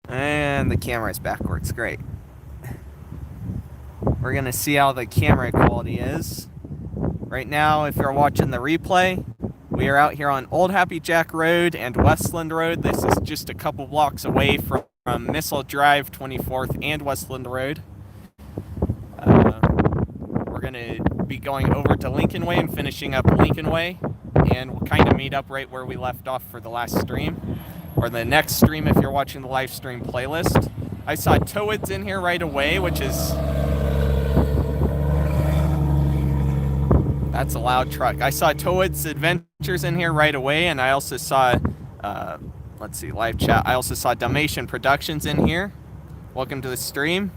And the camera's backwards. Great. We're going to see how the camera quality is. Right now, if you're watching the replay, we are out here on Old Happy Jack Road and Westland Road. This is just a couple blocks away from Missile Drive, 24th, and Westland Road. We're going to be going over to Lincolnway and finishing up Lincolnway. And we'll kind of meet up right where we left off for the last stream. Or the next stream if you're watching the live stream playlist. I saw Towoods in here right away, which is... That's a loud truck. I saw Towoods Adventures in here right away, and I also saw, let's see, live chat. I also saw Dalmatian Productions in here. Welcome to the stream.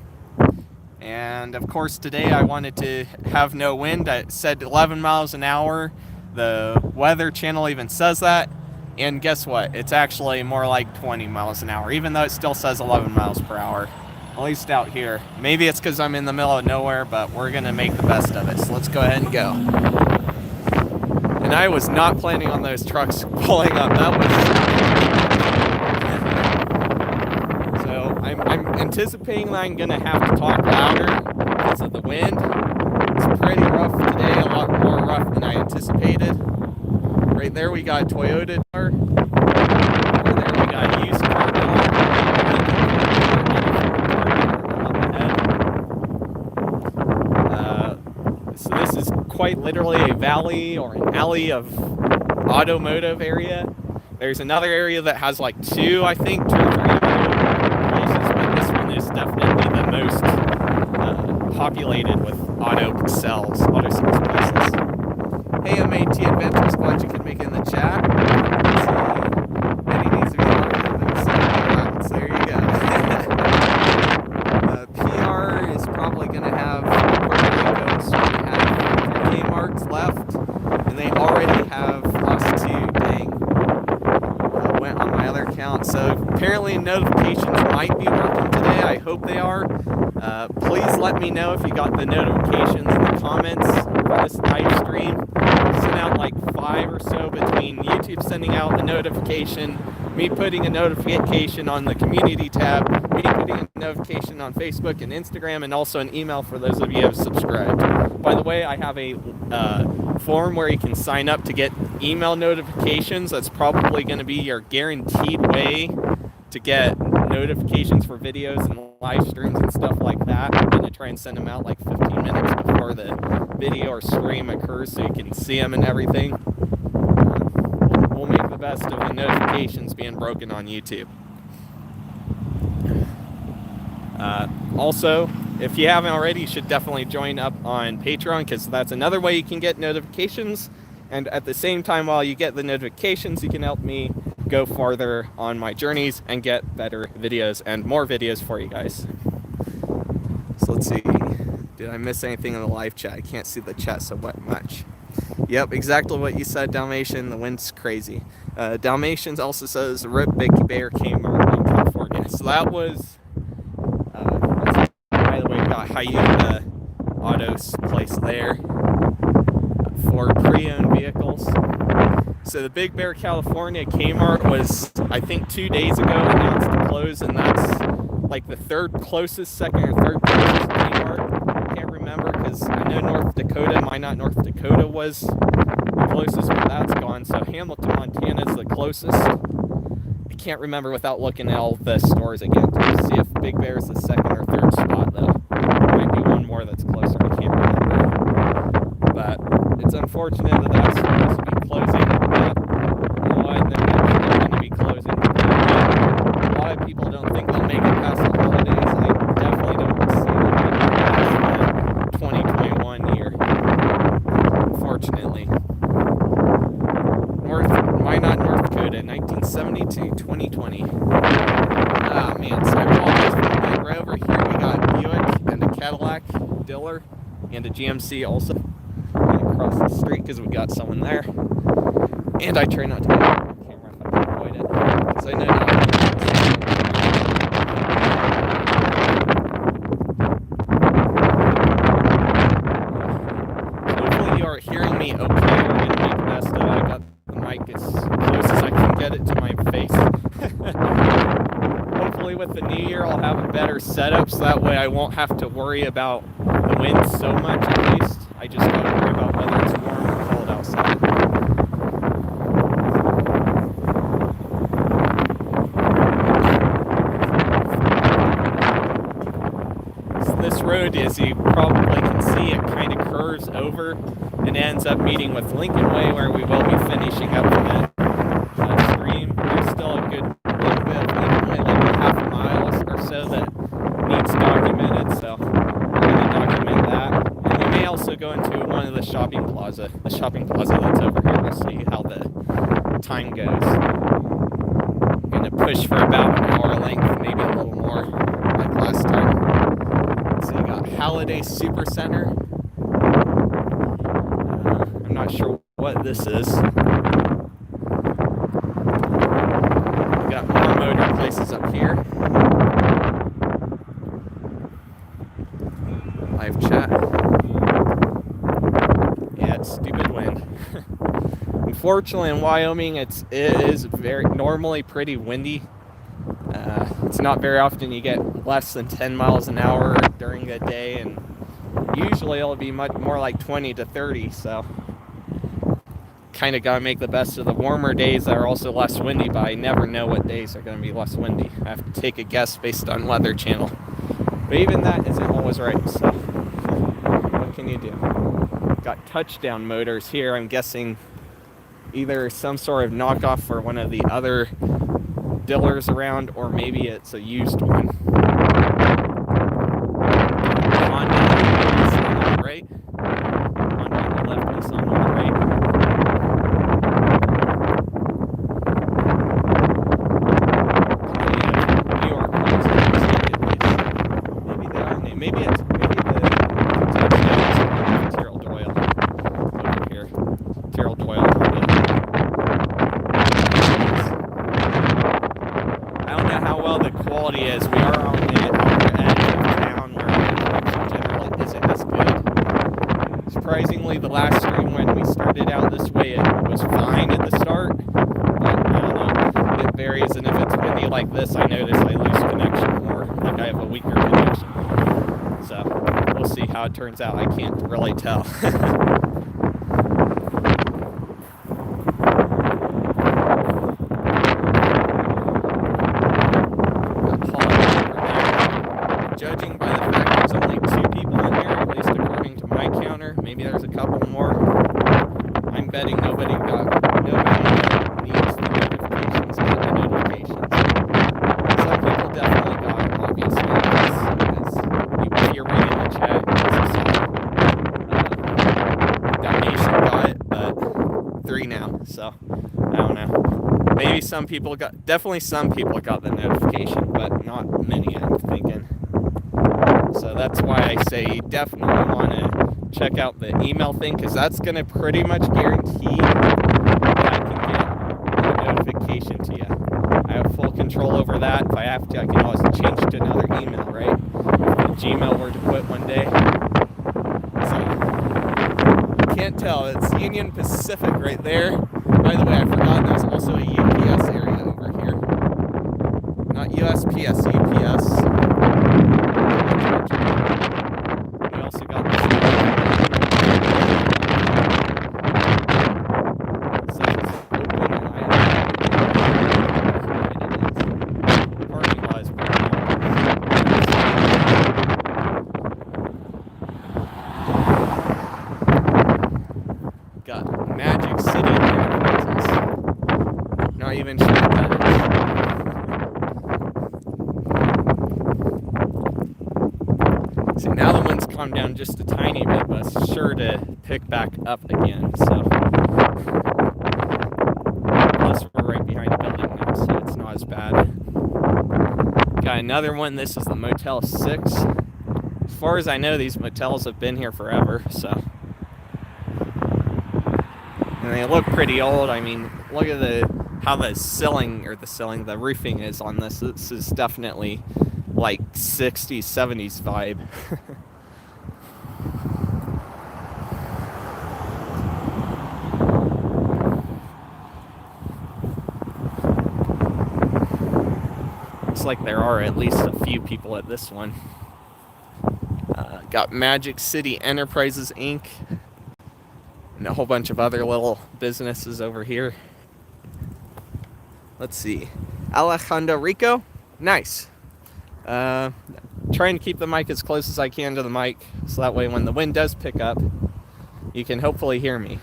And of course today I wanted to have no wind. I said 11 miles an hour. The weather channel even says that. And guess what? It's actually more like 20 miles an hour, even though it still says 11 miles per hour. At least out here. Maybe it's because I'm in the middle of nowhere, but we're going to make the best of it. So let's go ahead and go. And I was not planning on those trucks pulling up. So I'm anticipating that I'm going to have to talk louder because of the wind. It's pretty rough today, a lot more rough than I anticipated. Right there we got a Toyota car. Over there we got a used car dealer. So this is quite literally a valley or an alley of automotive area. There's another area that has like two or three automotive places, but this one is definitely the most populated with auto sales places. Hey, MAT Adventures, glad you could make it in the chat. Eddie needs to be on so there you go. PR is probably going to have Puerto Rico, so we have 3 KMARTs left, and they already have lost 2. Dang. Went on my other account. So apparently notifications might be working today. I hope they are. Please let me know if you got the notifications in the comments for this live stream. Sent out like 5 or so between YouTube sending out the notification, me putting a notification on the community tab, me putting a notification on Facebook and Instagram, and also an email for those of you who have subscribed. By the way, I have a form where you can sign up to get email notifications. That's probably going to be your guaranteed way to get notifications for videos and live streams and stuff like that. I'm going to try and send them out like 15 minutes before the video or stream occurs so you can see them and everything. We'll make the best of the notifications being broken on YouTube. Also, if you haven't already, you should definitely join up on Patreon, because that's another way you can get notifications. And at the same time, while you get the notifications, you can help me go farther on my journeys and get better videos and more videos for you guys. So let's see. Did I miss anything in the live chat? I can't see the chat so much. Yep, exactly what you said, Dalmatian. The wind's crazy. Dalmatians also says, RIP Big KMART in California. So that was, by the way, we got Hyunda Autos place there for pre-owned vehicles. So the Big Bear, California Kmart was, I think, 2 days ago announced to close, and that's like the second or third closest Kmart. I can't remember because I know North Dakota, Minot, North Dakota was the closest, but that's gone. So Hamilton, Montana is the closest. I can't remember without looking at all the stores again to see if Big Bear is the second or third spot, though. There might be one more that's closer, I can't remember. But it's unfortunate that that's supposed to be closing. You know what? They're actually going to be closing. A lot of people don't think they'll make it past the holidays. I definitely don't see them making it past the 2021 year. Unfortunately. Minot, North Dakota, 1972, 2020. Ah, man. So I apologize for the wind. Right over here, we got a Buick and a Cadillac dealer and a GMC also. Across the street because we got someone there, and I try not to get on the camera if I can avoid it, because I know now. Hopefully you are hearing me okay. I'm going to make the best of it. I got the mic as close as I can get it to my face. Hopefully with the new year I'll have a better setup, so that way I won't have to worry about the wind so much at least. I just gotta worry about whether it's warm or cold outside. So this road, as you probably can see, it kind of curves over and ends up meeting with Lincolnway, where we will be finishing up for that stream. There's still a good little bit of Lincolnway, like a half a mile or so, that needs documented, so we're going to document that. And we may also go into one of the shopping plaza that's over here. We'll see how the time goes. I'm going to push for about an hour length, maybe a little more, like last time. So you got Halliday Super Center. I'm not sure what this is. We got more motor places up here. Live chat. Yeah, it's stupid wind. Unfortunately, in Wyoming, it is normally pretty windy. It's not very often you get less than 10 miles an hour during the day, and usually it'll be much more like 20 to 30, so kind of gotta make the best of the warmer days that are also less windy, but I never know what days are going to be less windy. I have to take a guess based on Weather Channel, but even that isn't always right, so what can you do? Got touchdown motors here. I'm guessing either some sort of knockoff for one of the other dealers around, or maybe it's a used one. Honda Nissan on the right. Honda on the left, Nissan on the right. New York cars at least. Maybe the touchdown is Tyrrel Doyle over here. Tyrrel Doyle. Quality is. We are on the upper edge of town where the connection generally isn't as good. Surprisingly, the last stream when we started out this way, it was fine at the start, but I don't know, it varies, and if it's windy like this, I notice I lose connection more, like I have a weaker connection. So we'll see how it turns out. I can't really tell. Judging by the fact there's only 2 people in here, at least according to my counter, maybe there's a couple more. I'm betting nobody needs the notifications, got the notifications. Some people definitely got them, obviously, as if you're reading the chat, Dalmatian got it, but 3 now, so I don't know. Maybe some people definitely some people got the notification, but not many, I'm thinking. So that's why I say you definitely want to check out the email thing, because that's going to pretty much guarantee that I can get a notification to you. I have full control over that. If I have to, I can always change to another email, right? If Gmail were to quit one day. So, can't tell. It's Union Pacific right there. By the way, I forgot there's also a UPS area over here. Not USPS, UPS. We also got this. So it's open, and I don't know the parking lot is pretty long. Got Magic City presence. Not even sure what that is. See, now the wind's calmed down just a tiny bit, but it's sure to pick back up again, so. Plus, we're right behind the building now, so it's not as bad. Got another one. This is the Motel 6. As far as I know, these motels have been here forever, so. And they look pretty old. I mean, look at how the the roofing is on this. This is definitely like 60s, 70s vibe. Looks like there are at least a few people at this one. Got Magic City Enterprises Inc. and a whole bunch of other little businesses over here. Let's see. Alejandro Rico. Nice. Trying to keep the mic as close as I can to the mic, so that way when the wind does pick up, you can hopefully hear me.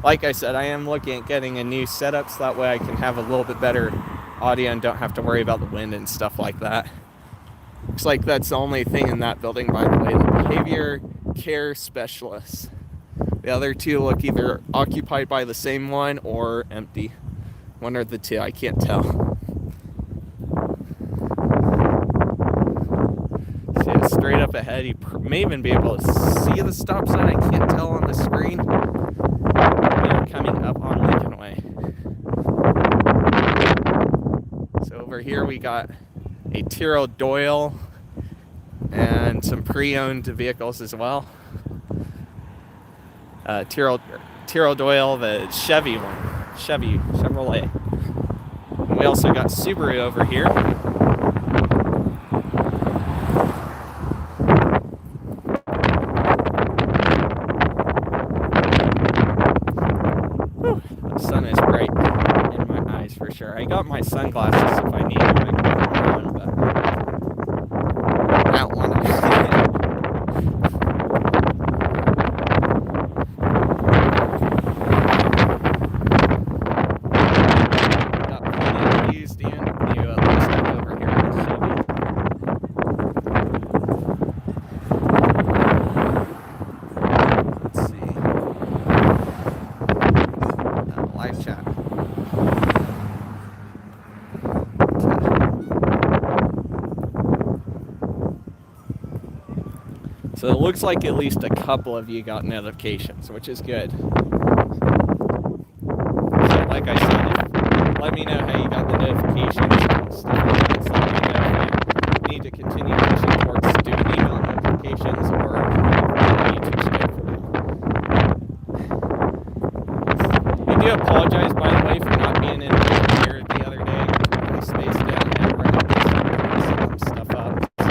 Like I said, I am looking at getting a new setup, so that way I can have a little bit better audio and don't have to worry about the wind and stuff like that. Looks like that's the only thing in that building, by the way, the behavior care specialist. The other two look either occupied by the same one or empty. One or the two, I can't tell. So yeah, straight up ahead, you may even be able to see the stop sign. I can't tell on the screen. We're coming up on Lincolnway. So over here we got a Tyrrel Doyle and some pre-owned vehicles as well. Tyrrel Doyle, the Chevy one, Chevrolet. And we also got Subaru over here. Whew, the sun is bright in my eyes for sure. I got my sunglasses if I need them. I can put them on, but I don't want to. So it looks like at least a couple of you got notifications, which is good. So like I said, let me know how you got the notifications and stuff like that. So let me know if you need to continue pushing towards doing email notifications or YouTube schedule. I do apologize, by the way, for not being in here the other day. I spaced out and running some stuff up. So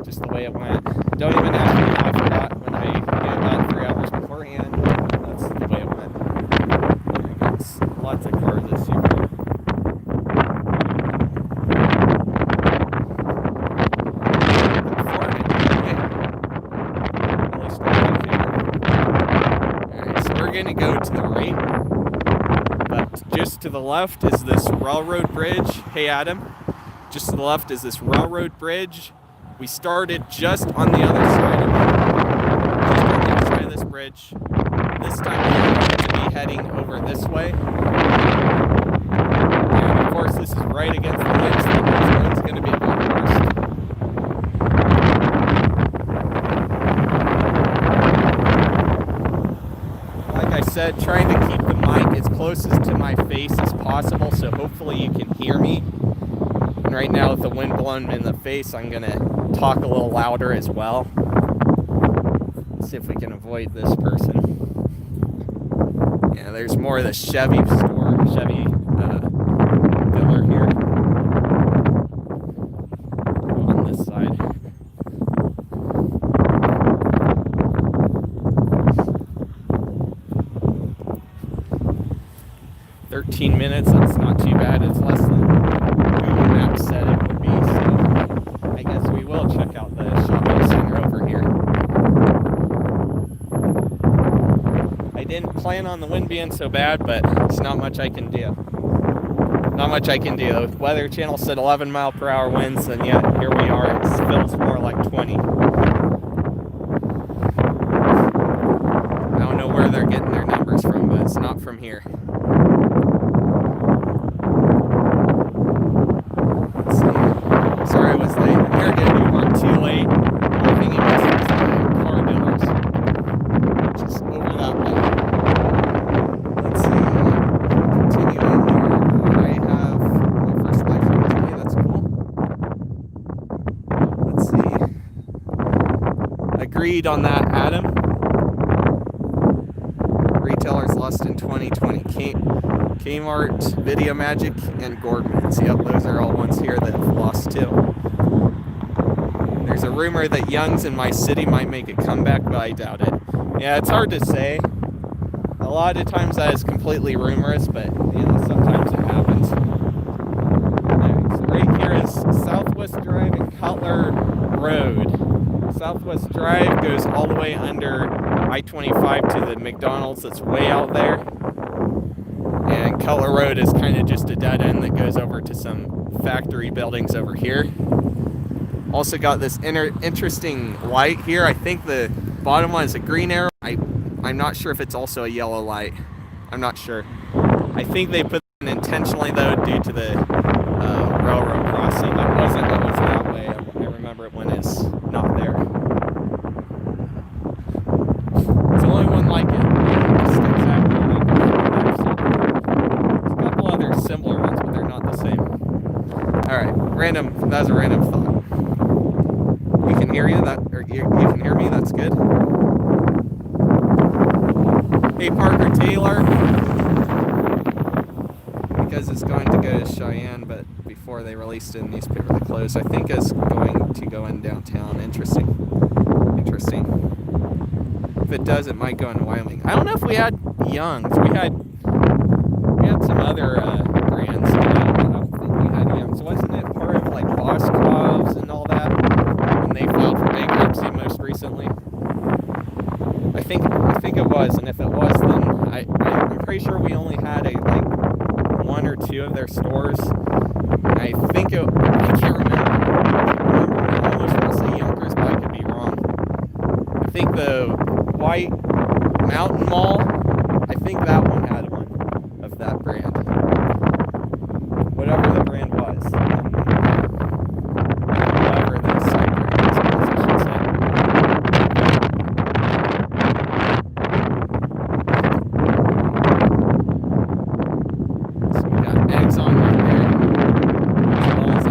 just the way it went. Don't even ask me how I forgot when I knew about 3 hours beforehand. That's the way it went. There goes lots of cars this year. Alright, so we're going to go to the right. But just to the left is this railroad bridge. Hey Adam. Just to the left is this railroad bridge. We started just on the other side of this bridge. This time we're going to be heading over this way. And of course this is right against the wind, so it's going to be a lot worse. Like I said, trying to keep the mic as closest to my face as possible, so hopefully you can hear me. And right now with the wind blowing in the face, I'm going to talk a little louder as well. Let's see if we can avoid this person. Yeah, there's more of the Chevy store, Chevy dealer here on this side. $13, that's not too bad. It's less than Google Maps said it would be, so I guess we will check out the shopping center over here. I didn't plan on the wind being so bad, but it's not much I can do. Not much I can do. The Weather Channel said 11-mile-per-hour winds, and yet here we are. It feels more like 20. I don't know where they're getting their numbers from, but it's not from here. Let's see. Sorry I was late. I'm here again. We weren't too late. Looking at Westland Car Dealers. Just over that way. Let's see. Continuing here. I have my first live stream today. That's cool. Let's see. Agreed on that, Adam. Retailers lost in 2020. Kmart, Video Magic, and Gordman's. Yep, those are all ones here that have lost too. There's a rumor that Young's in my city might make a comeback, but I doubt it. Yeah, it's hard to say. A lot of times that is completely rumorous, but you know, sometimes it happens. Alright, so right here is Southwest Drive and Cutler Road. Southwest Drive goes all the way under I-25 to the McDonald's that's way out there. And Cutler Road is kind of just a dead end that goes over to some factory buildings over here. Also got this interesting light here. I think the bottom one is a green arrow. I'm not sure if it's also a yellow light. I'm not sure. I think they put it in intentionally though due to the railroad crossing. It wasn't always that way. I remember it when it's not there. It's the only one like it. It's exactly like it. There's a couple other similar ones, but they're not the same. Alright, random. That's a random thought. We can hear you. You can hear me. That's good. Hey, Parker Taylor. Because it's going to go to Cheyenne, but before they released it in the newspaper, they closed. I think it's going to go in downtown. Interesting. Interesting. If it does, it might go in Wyoming. I don't know if we had Young's. We had some other brands. I don't think we had Young's. Wasn't it part of like Boscov's and all that? When they filed for bankruptcy most recently. I think it was, and if it was, then I'm pretty sure we only had like one or two of their stores. I think I can't remember. I almost want to say Yonkers, but I could be wrong. I think the White Mountain Mall, I think that one had one of that brand. Whatever the brand was. Whatever the site brand was, I should say. So we got Exxon right there. As well as a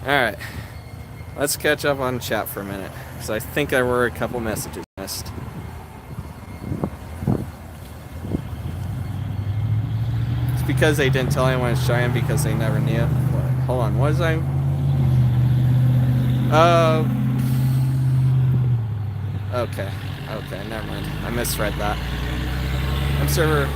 Alright, let's catch up on chat for a minute, because I think there were a couple messages missed. It's because they didn't tell anyone in Cheyenne because they never knew. Hold on, what was I? Okay, never mind. I misread that. I'm server.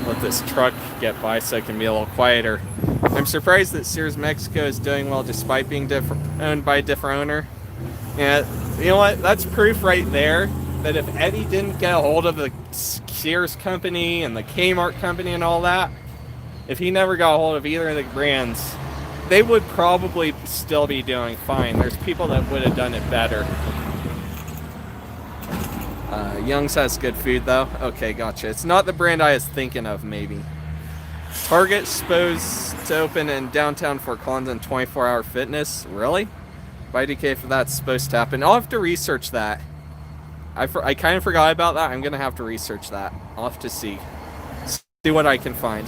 Let this truck get by so it can be a little quieter. I'm surprised that Sears Mexico is doing well despite being owned by a different owner. Yeah, you know what? That's proof right there that if Eddie didn't get a hold of the Sears company and the Kmart company and all that, if he never got a hold of either of the brands, they would probably still be doing fine. There's people that would have done it better. Young's has good food though. Okay, gotcha. It's not the brand I was thinking of, maybe. Target's supposed to open in downtown Fort Collins in 24-hour fitness. Really? Buy DK for that's supposed to happen. I'll have to research that. I kind of forgot about that. I'm going to have to research that. I'll have to see what I can find.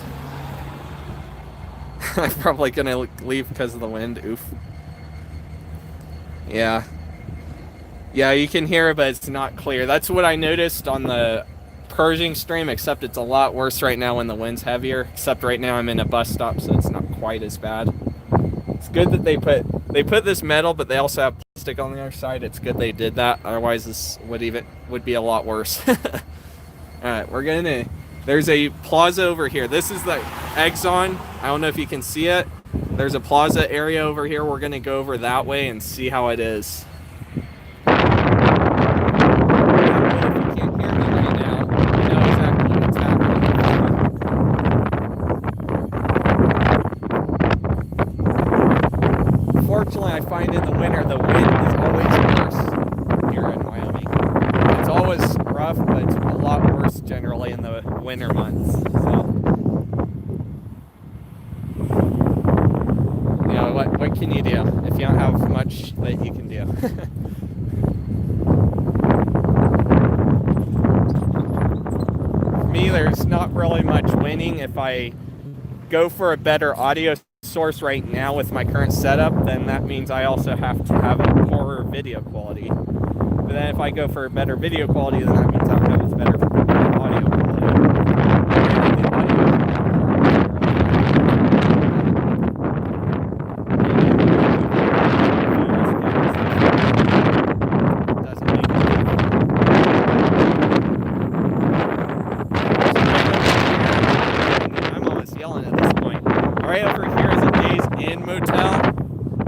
I'm probably going to leave because of the wind. Oof. Yeah. Yeah, you can hear it, but it's not clear. That's what I noticed on the Pershing stream, except it's a lot worse right now when the wind's heavier. Except right now I'm in a bus stop, so it's not quite as bad. It's good that they put this metal, but they also have plastic on the other side. It's good they did that. Otherwise, this would be a lot worse. All right, we're gonna There's a plaza over here. This is the Exxon. I don't know if you can see it. There's a plaza area over here. We're going to go over that way and see how it is. Fortunately, I find in the winter the wind is always worse here in Wyoming. It's always rough, but it's a lot worse generally in the winter months. So, you know, what can you do if you don't have much that you can do? For me, there's not really much winning. If I go for a better audio source right now with my current setup, then that means I also have to have a poorer video quality. But then if I go for a better video quality, then that means I'll have a better audio quality. I'm almost yelling at this point. Right over here is a Days Inn Motel.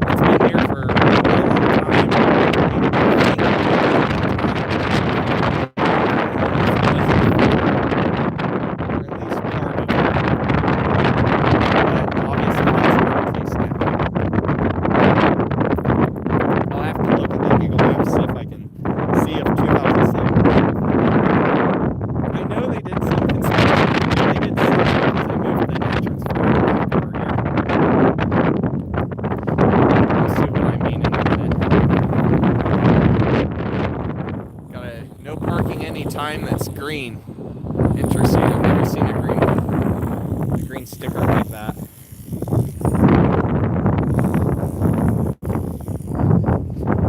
It's been here for a long time. Or at least part of it. But obviously that's not the case now. I'll have to look at the Google Maps, see if I can see if 2007. I know they did some construction. They did some because they moved the entrance from over here. We'll see what I mean in a minute. Got a no parking anytime that's green. Interesting. I've never seen a green sticker like that.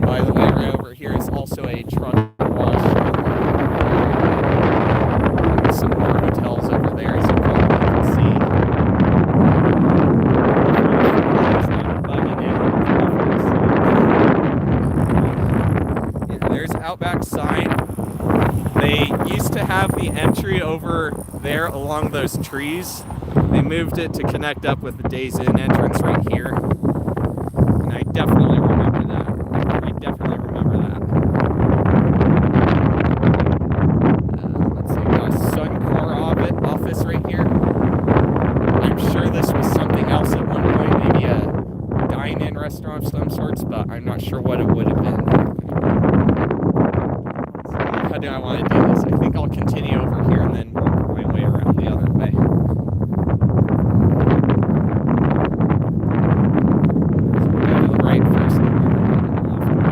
By the way, right over here is also a truck wash. Some more hotels over there, as you probably can see. Yeah, there's Outback sign. They used to have the entry over there along those trees. They moved it to connect up with the Days Inn entrance right here. And I definitely remember that. Let's see, got a Suncor office right here. I'm sure this was something else at one point, maybe a dine-in restaurant of some sorts, but I'm not sure what it would have been. So how do I want to do this? I think I'll continue over here and then work my way around the other way. So we're going to the right first, and then we're going to the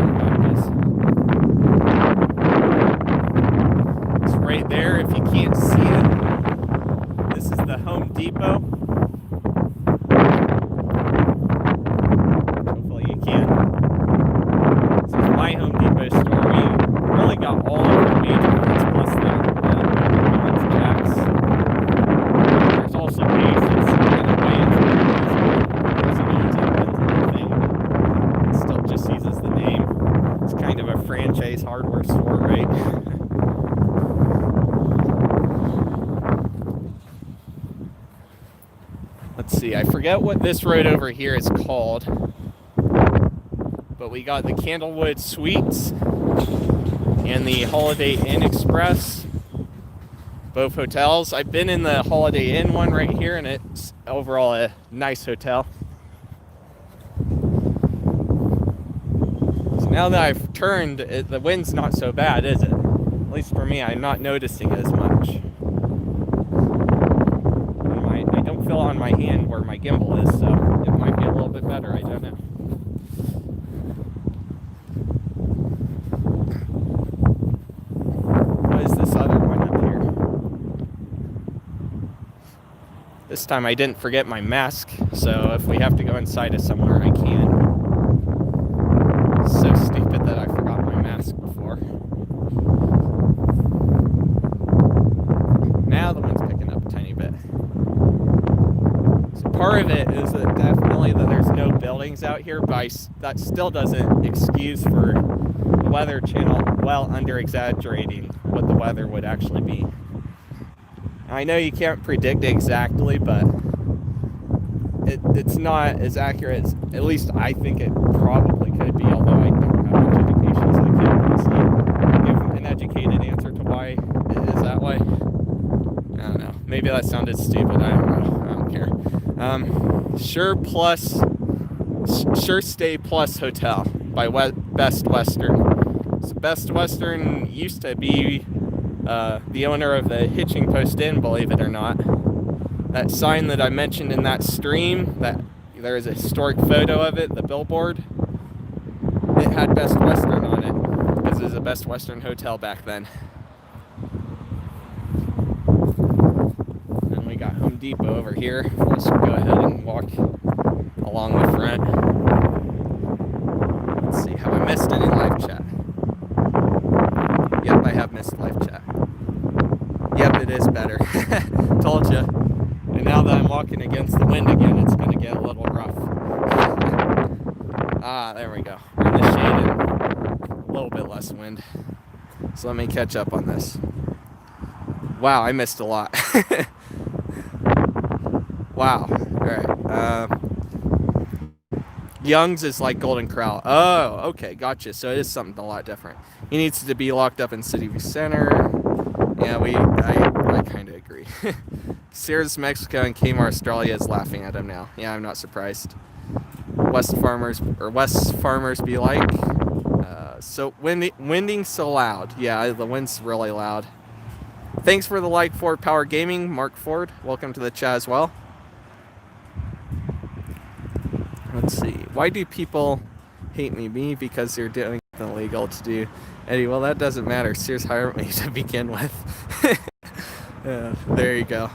left. It's right there if you can't see it. This is the Home Depot. Hopefully you can. This is my Home Depot store. We really got all of the major ones plus the jacks. There's also bases in the way it still just uses the name. It's kind of a franchise hardware store, right? Let's see, I forget what this road over here is called, but we got the Candlewood Suites and the Holiday Inn Express, both hotels. I've been in the Holiday Inn one right here, and it's overall a nice hotel. So now that I've turned, the wind's not so bad, is it? At least for me, I'm not noticing it as much. I don't feel on my hand where my gimbal is, so it might be a little bit better, I don't know. What is this other one up here? This time I didn't forget my mask, so if we have to go inside of somewhere, I can. It's so stupid that I forgot my mask before. Now the wind's picking up a tiny bit. So part of it is that definitely that there's no buildings out here, but that still doesn't excuse for the Weather Channel well under exaggerating what the weather would actually be. I know you can't predict exactly, but it's not as accurate as, at least I think it probably could be, although I don't have much education, so I can't honestly give an educated answer to why it is that way. I don't know. Maybe that sounded stupid. I don't know. I don't care. SureStay Plus Hotel by Best Western. So Best Western used to be the owner of the Hitching Post Inn, believe it or not. That sign that I mentioned in that stream, that there is a historic photo of it, the billboard, it had Best Western on it, because it was a Best Western hotel back then. And we got Home Depot over here. Let's go ahead and walk along the front. Let's see, have I missed any live chat? Yep, I have missed live chat. Yep, it is better. Told you. And now that I'm walking against the wind again, it's going to get a little rough. There we go. We're in the shade and a little bit less wind. So let me catch up on this. Wow, I missed a lot. Wow. Alright. Young's is like Golden Corral. Oh, okay, gotcha. So it is something a lot different. He needs to be locked up in City View Center. Yeah, I kind of agree. Sears Mexico and Kmart Australia is laughing at him now. Yeah, I'm not surprised. West Farmers be like. So winding so loud. Yeah, the wind's really loud. Thanks for the like, Ford Power Gaming, Mark Ford. Welcome to the chat as well. Let's see. Why do people hate me? Me because they're doing something illegal to do. Eddie, well, that doesn't matter. Sears hired me to begin with. There you go.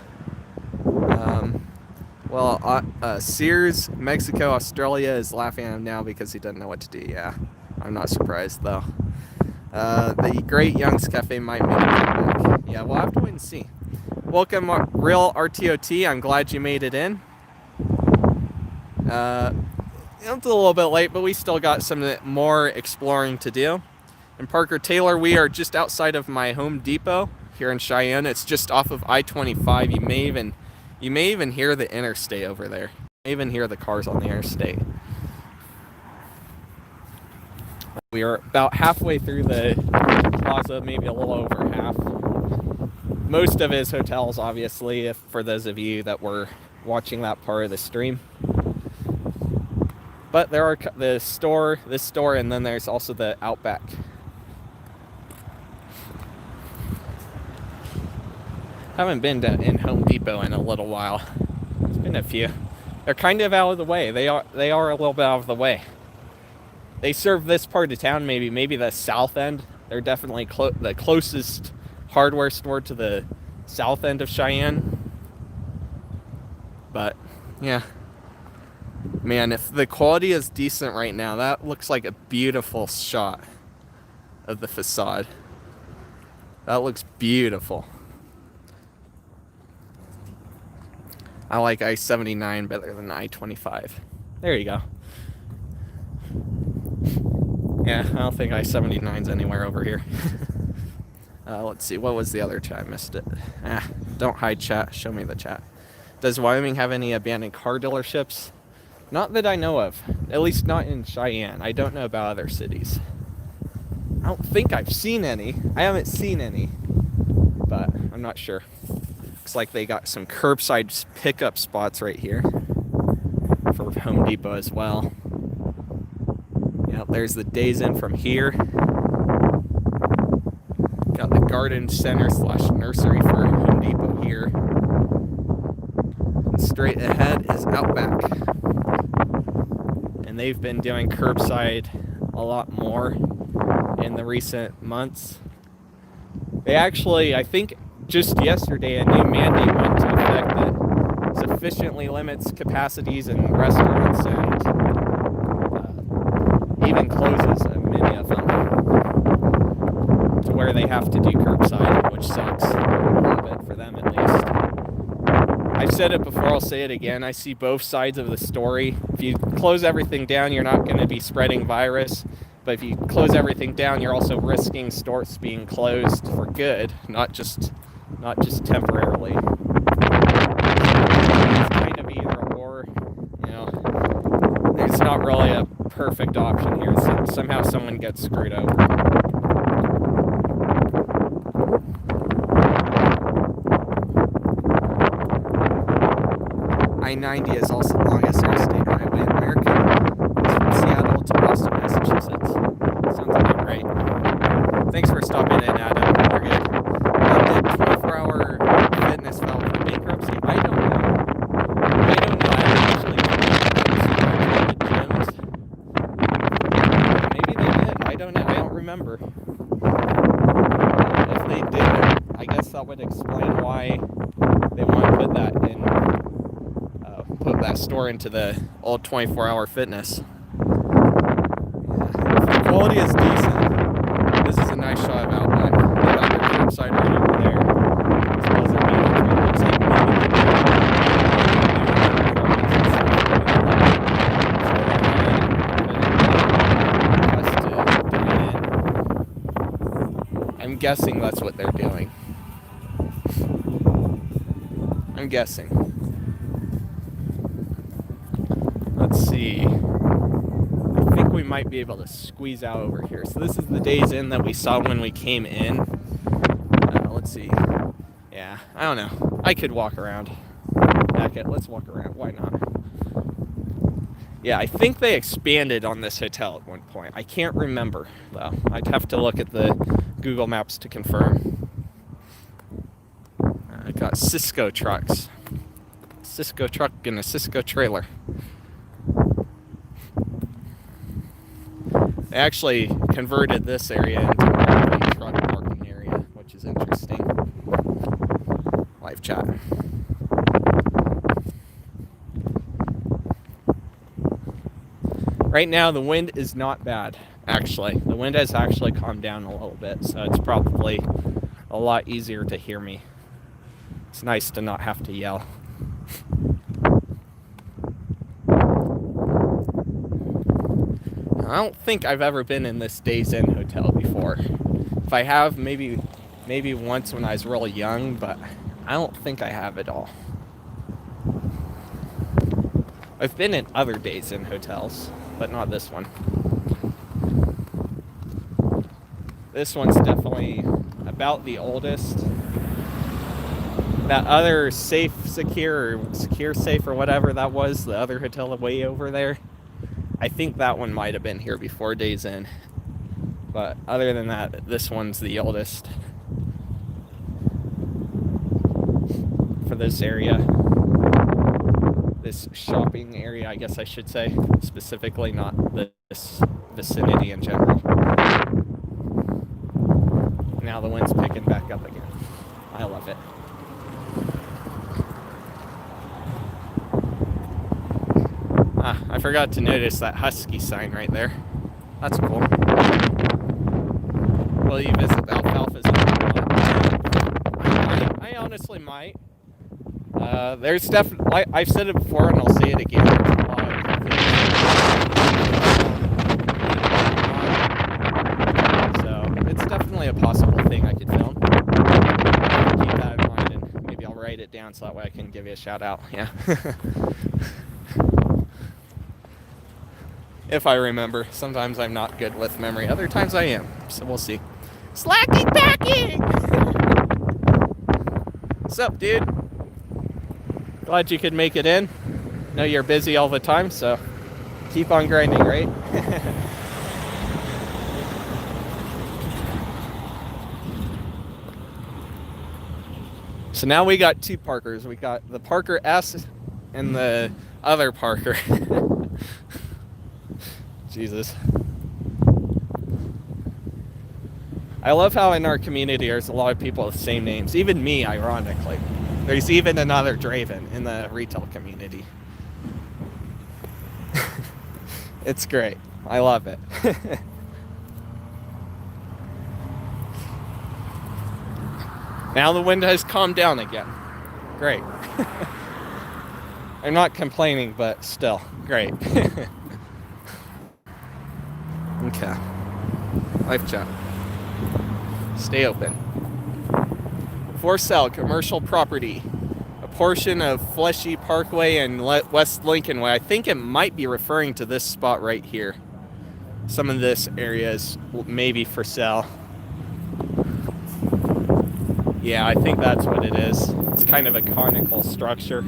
Sears, Mexico, Australia is laughing at him now because he doesn't know what to do. Yeah, I'm not surprised, though. The Great Young's Cafe might make a comeback. Yeah, we'll have to wait and see. Welcome, Real RTOT. I'm glad you made it in. It's a little bit late, but we still got some more exploring to do. And Parker Taylor, we are just outside of my Home Depot here in Cheyenne. It's just off of I-25. You may even hear the interstate over there. You may even hear the cars on the interstate. We are about halfway through the plaza, maybe a little over half. Most of it is hotels, obviously, for those of you that were watching that part of the stream. But there are this store, and then there's also the Outback. Haven't been in Home Depot in a little while. It's been a few. They're kind of out of the way. They are a little bit out of the way. They serve this part of town, maybe the south end. They're definitely the closest hardware store to the south end of Cheyenne. But yeah, man, if the quality is decent right now, that looks like a beautiful shot of the facade. That looks beautiful. I like I-79 better than I-25. There you go. Yeah, I don't think I-79's anywhere over here. Let's see, what was the other chat? I missed it. Don't hide chat, show me the chat. Does Wyoming have any abandoned car dealerships? Not that I know of, at least not in Cheyenne. I don't know about other cities. I don't think I've seen any. I haven't seen any, but I'm not sure. Looks like they got some curbside pickup spots right here for Home Depot as well. Yeah, there's the Days Inn from here. Got the garden center / nursery for Home Depot here. And straight ahead is Outback. And they've been doing curbside a lot more in the recent months. They actually, I think just yesterday, a new mandate went into effect that sufficiently limits capacities in restaurants and even closes many of them to where they have to do curbside, which sucks a little bit for them at least. I've said it before, I'll say it again. I see both sides of the story. If you close everything down, you're not going to be spreading virus. But if you close everything down, you're also risking stores being closed for good, not just not just temporarily. It's kind of either or, you know. There's not really a perfect option here, so somehow someone gets screwed over. I-90 is also the longest interstate highway in America. It's from Seattle to Boston, Massachusetts. Sounds about right. Thanks for stopping in, Adam. We're good. Did 24-hour fitness file for bankruptcy? I don't know. I haven't actually the gyms. Maybe they did. I don't know. I don't remember. If they did, I guess that would explain why they want to put that in. Put that store into the old 24-hour fitness. Yeah. The quality is decent. This is a nice shot of Outback. They got their curbside right over there. As well as their meeting room. Looks like I'm guessing that's what they're doing. I'm guessing. Let's see. I think we might be able to squeeze out over here. So this is the Days Inn that we saw when we came in. Let's see. Yeah, I don't know. I could walk around. Heck it, let's walk around. Why not? Yeah, I think they expanded on this hotel at one point. I can't remember, though. I'd have to look at the Google Maps to confirm. I got Cisco trucks. Cisco truck and a Cisco trailer. They actually converted this area into a truck parking area, which is interesting. Live chat. Right now, the wind is not bad, actually. The wind has actually calmed down a little bit, so it's probably a lot easier to hear me. It's nice to not have to yell. I don't think I've ever been in this Days Inn hotel before. If I have, maybe once when I was really young, but I don't think I have at all. I've been in other Days Inn hotels, but not this one. This one's definitely about the oldest. That other secure safe or whatever that was, the other hotel way over there, I think that one might have been here before Days Inn. But other than that, this one's the oldest for this area. This shopping area, I guess I should say, specifically, not this vicinity in general. Now the wind's picking back up again. I love it. I forgot to notice that Husky sign right there. That's cool. Will you visit the Alfalfa's? I honestly might. There's definitely, I've said it before and I'll say it again. So it's definitely a possible thing I could film. Keep that in mind and maybe I'll write it down so that way I can give you a shout out. Yeah. If I remember. Sometimes I'm not good with memory. Other times I am. So we'll see. Slacking packing! What's up, dude? Glad you could make it in. Know you're busy all the time, so keep on grinding, right? So now we got two Parkers. We got the Parker S and the other Parker. Jesus. I love how in our community there's a lot of people with the same names. Even me, ironically. There's even another Draven in the retail community. It's great. I love it. Now the wind has calmed down again. Great. I'm not complaining, but still, great. Okay. Life chat. Stay open. For sale, commercial property. A portion of Fleischli Parkway and West Lincolnway. I think it might be referring to this spot right here. Some of this area is maybe for sale. Yeah, I think that's what it is. It's kind of a conical structure.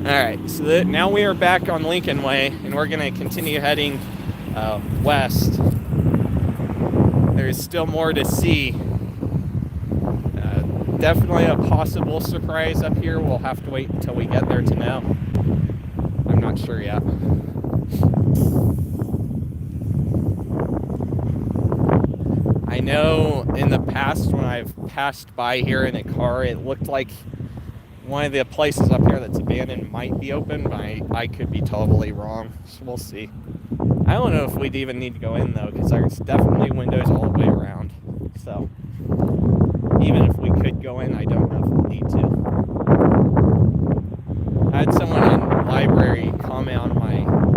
Alright, so now we are back on Lincolnway, and we're going to continue heading west. There's still more to see. Definitely a possible surprise up here. We'll have to wait until we get there to know. I'm not sure yet. I know in the past when I've passed by here in a car, it looked like one of the places up here that's abandoned might be open, but I could be totally wrong. So we'll see. I don't know if we'd even need to go in though, because there's definitely windows all the way around. So even if we could go in, I don't know if we'll need to. I had someone in the library comment on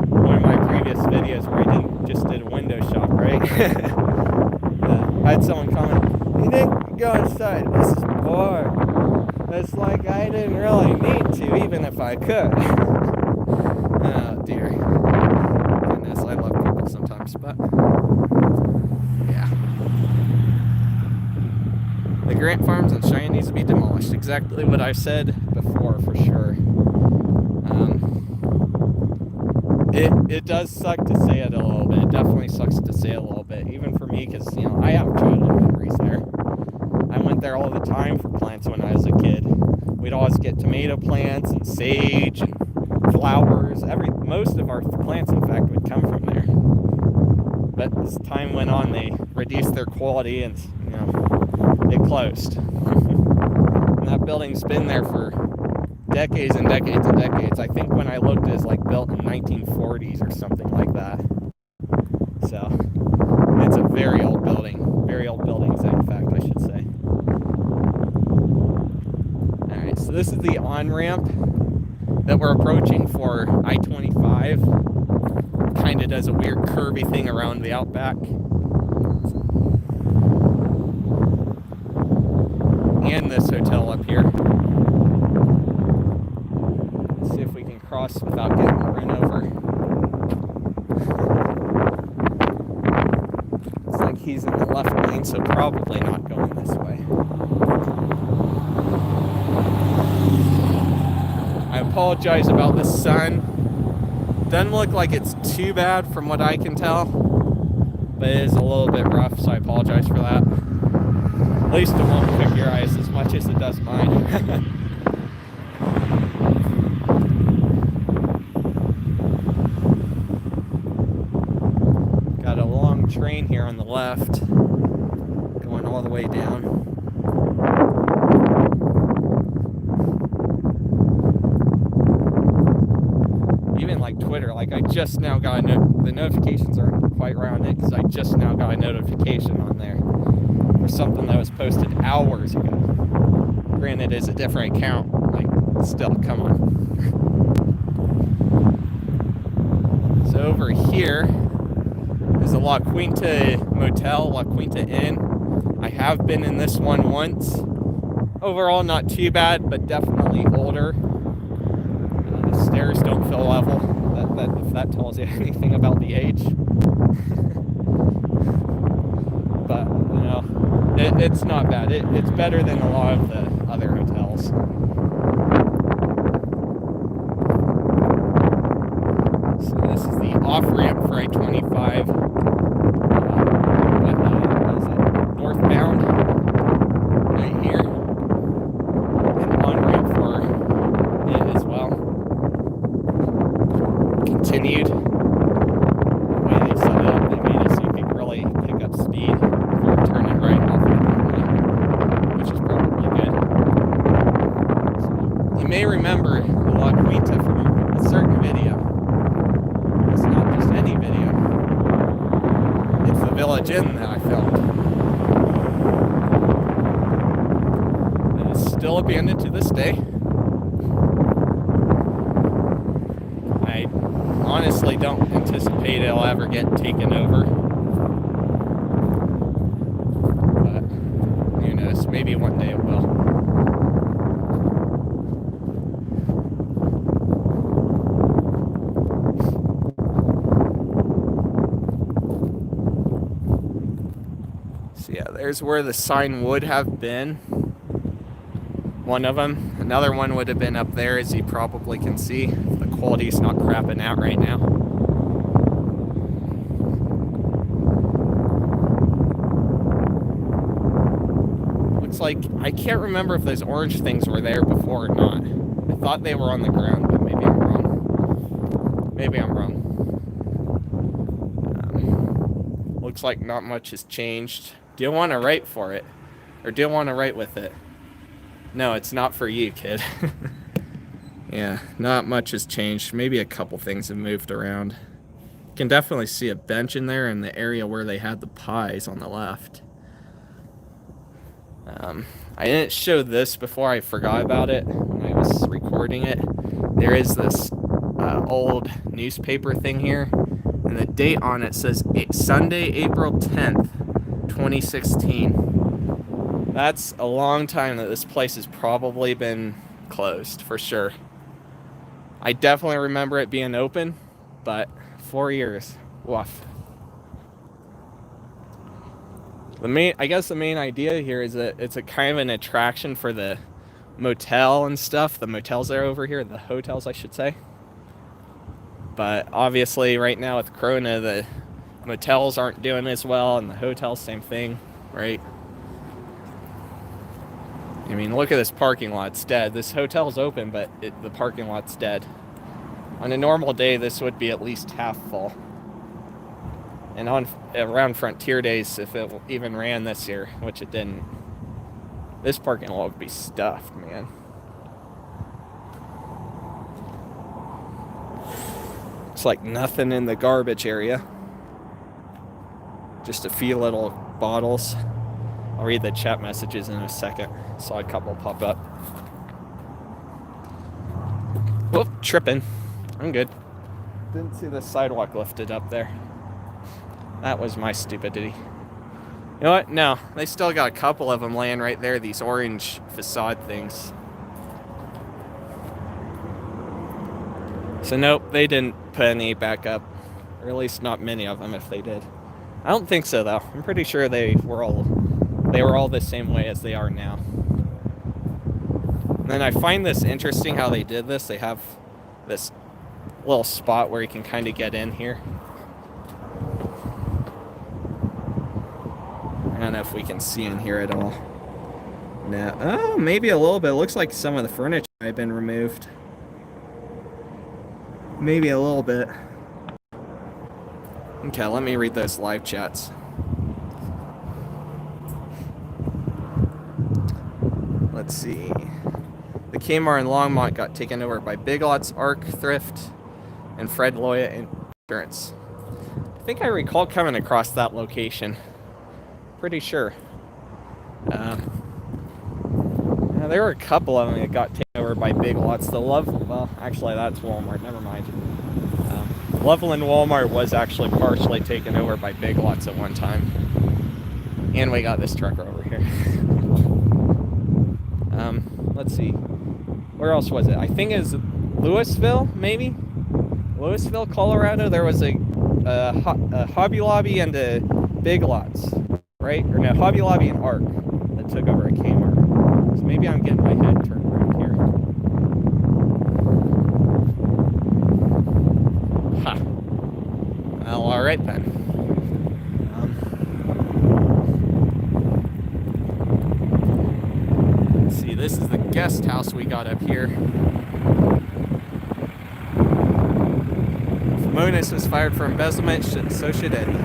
one of my previous videos where I just did a window shop, right? I had someone comment, "You didn't go inside. This is boring." It's like I didn't really need to, even if I could. Oh dear. Goodness, I love people sometimes, but yeah. The Grant Farms in Cheyenne needs to be demolished. Exactly what I've said before, for sure. It does suck to say it a little bit. It definitely sucks to say it a little bit, even for me, because I have childhood memories there. I went there all the time for plants when I was a kid. We'd always get tomato plants and sage and flowers. Most of our plants, in fact, would come from there. But as time went on, they reduced their quality and, it closed. And that building's been there for decades and decades and decades. I think when I looked, it was like built in 1940s or something like that. So it's a very old building. Very old buildings, in fact, I should say. Alright, so this is the on-ramp that we're approaching for I-25. Kind of does a weird curvy thing around the Outback. And this hotel up here. Let's see if we can cross without getting run over. It's like he's in the left lane, so probably not going this way. I apologize about the sun. Doesn't look like it's too bad from what I can tell, but it is a little bit rough, so I apologize for that. At least it won't cook your eyes as much as it does mine. Got a long train here on the left, going all the way down. Even like Twitter, like I just now got the notifications aren't quite around it because I just now got a notification on there for something that was posted hours ago. Granted, it's a different account, like still, come on. So over here is the La Quinta Motel, La Quinta Inn. I have been in this one once. Overall, not too bad, but definitely older. The stairs don't feel level. If that tells you anything about the age. But, it's not bad. It's better than a lot of the other hotels. So this is the off-ramp for I-25. What is it? Northbound. Right here. And on-ramp for it as well. Continued. The way they set it up, they made it so you could really pick up speed if you're turning right off of the highway, which is probably good. So, you may remember the La Quinta from a certain video. It's not just any video. It's the Village Inn that I filmed. It is still abandoned to this day. I honestly don't anticipate it'll ever get taken over. maybe one day it will. So yeah, there's where the sign would have been. One of them. Another one would have been up there, as you probably can see. The quality's not crapping out right now. Looks like, I can't remember if those orange things were there before or not. I thought they were on the ground, but maybe I'm wrong. Maybe I'm wrong. Looks like not much has changed. Do you want to write for it? Or do you want to write with it? No, it's not for you, kid. Yeah, not much has changed. Maybe a couple things have moved around. You can definitely see a bench in there in the area where they had the pies on the left. I didn't show this before, I forgot about it when I was recording it. There is this old newspaper thing here, and the date on it says Sunday, April 10th, 2016. That's a long time that this place has probably been closed, for sure. I definitely remember it being open, but 4 years. Woof. I guess the main idea here is that it's a kind of an attraction for the motel and stuff. The motels that are over here, the hotels, I should say. But obviously, right now with Corona, the motels aren't doing as well, and the hotels, same thing, right? I mean, look at this parking lot. It's dead. This hotel's open, but the parking lot's dead. On a normal day, this would be at least half full. And around Frontier Days, if it even ran this year, which it didn't, this parking lot would be stuffed, man. It's like nothing in the garbage area. Just a few little bottles. I'll read the chat messages in a second. Saw a couple pop up. Whoop, tripping. I'm good. Didn't see the sidewalk lifted up there. That was my stupidity. You know what? No, they still got a couple of them laying right there, these orange facade things. So nope, they didn't put any back up. Or at least not many of them, if they did. I don't think so, though. I'm pretty sure they were all the same way as they are now. And then I find this interesting how they did this. They have this little spot where you can kind of get in here. I don't know if we can see in here at all. No. Oh, maybe a little bit. It looks like some of the furniture might have been removed. Maybe a little bit. Okay, let me read those live chats. Let's see. The Kmart in Longmont got taken over by Big Lots, Arc Thrift, and Fred Loya Insurance. I think I recall coming across that location. Pretty sure. Yeah, there were a couple of them that got taken over by Big Lots. Well, actually, that's Walmart. Never mind. Loveland Walmart was actually partially taken over by Big Lots at one time. And we got this trucker over here. Let's see. Where else was it? I think it's Louisville, maybe? Louisville, Colorado. There was a Hobby Lobby and a Big Lots, right? Or no, Hobby Lobby and Arc that took over at Kmart. So maybe I'm getting my head turned around here. Ha. Well, all right then. Let's see, this is the guest house we got up here. If Monis was fired for embezzlement, so should Eddie.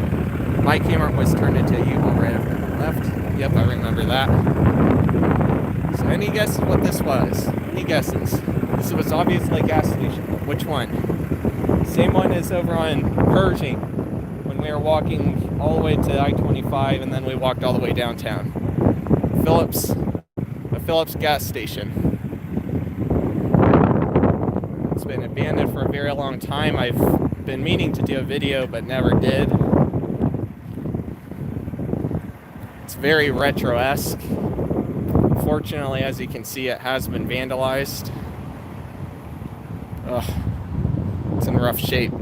My Kmart was turned into a U-Haul right after I left. Yep, I remember that. So any guesses what this was? Any guesses? This was obviously a gas station. Which one? Same one as over on Pershing when we were walking all the way to I-25 and then we walked all the way downtown. Phillips. A Phillips gas station. It's been abandoned for a very long time. I've been meaning to do a video but never did. It's very retro-esque. Unfortunately, as you can see, it has been vandalized. Ugh, it's in rough shape.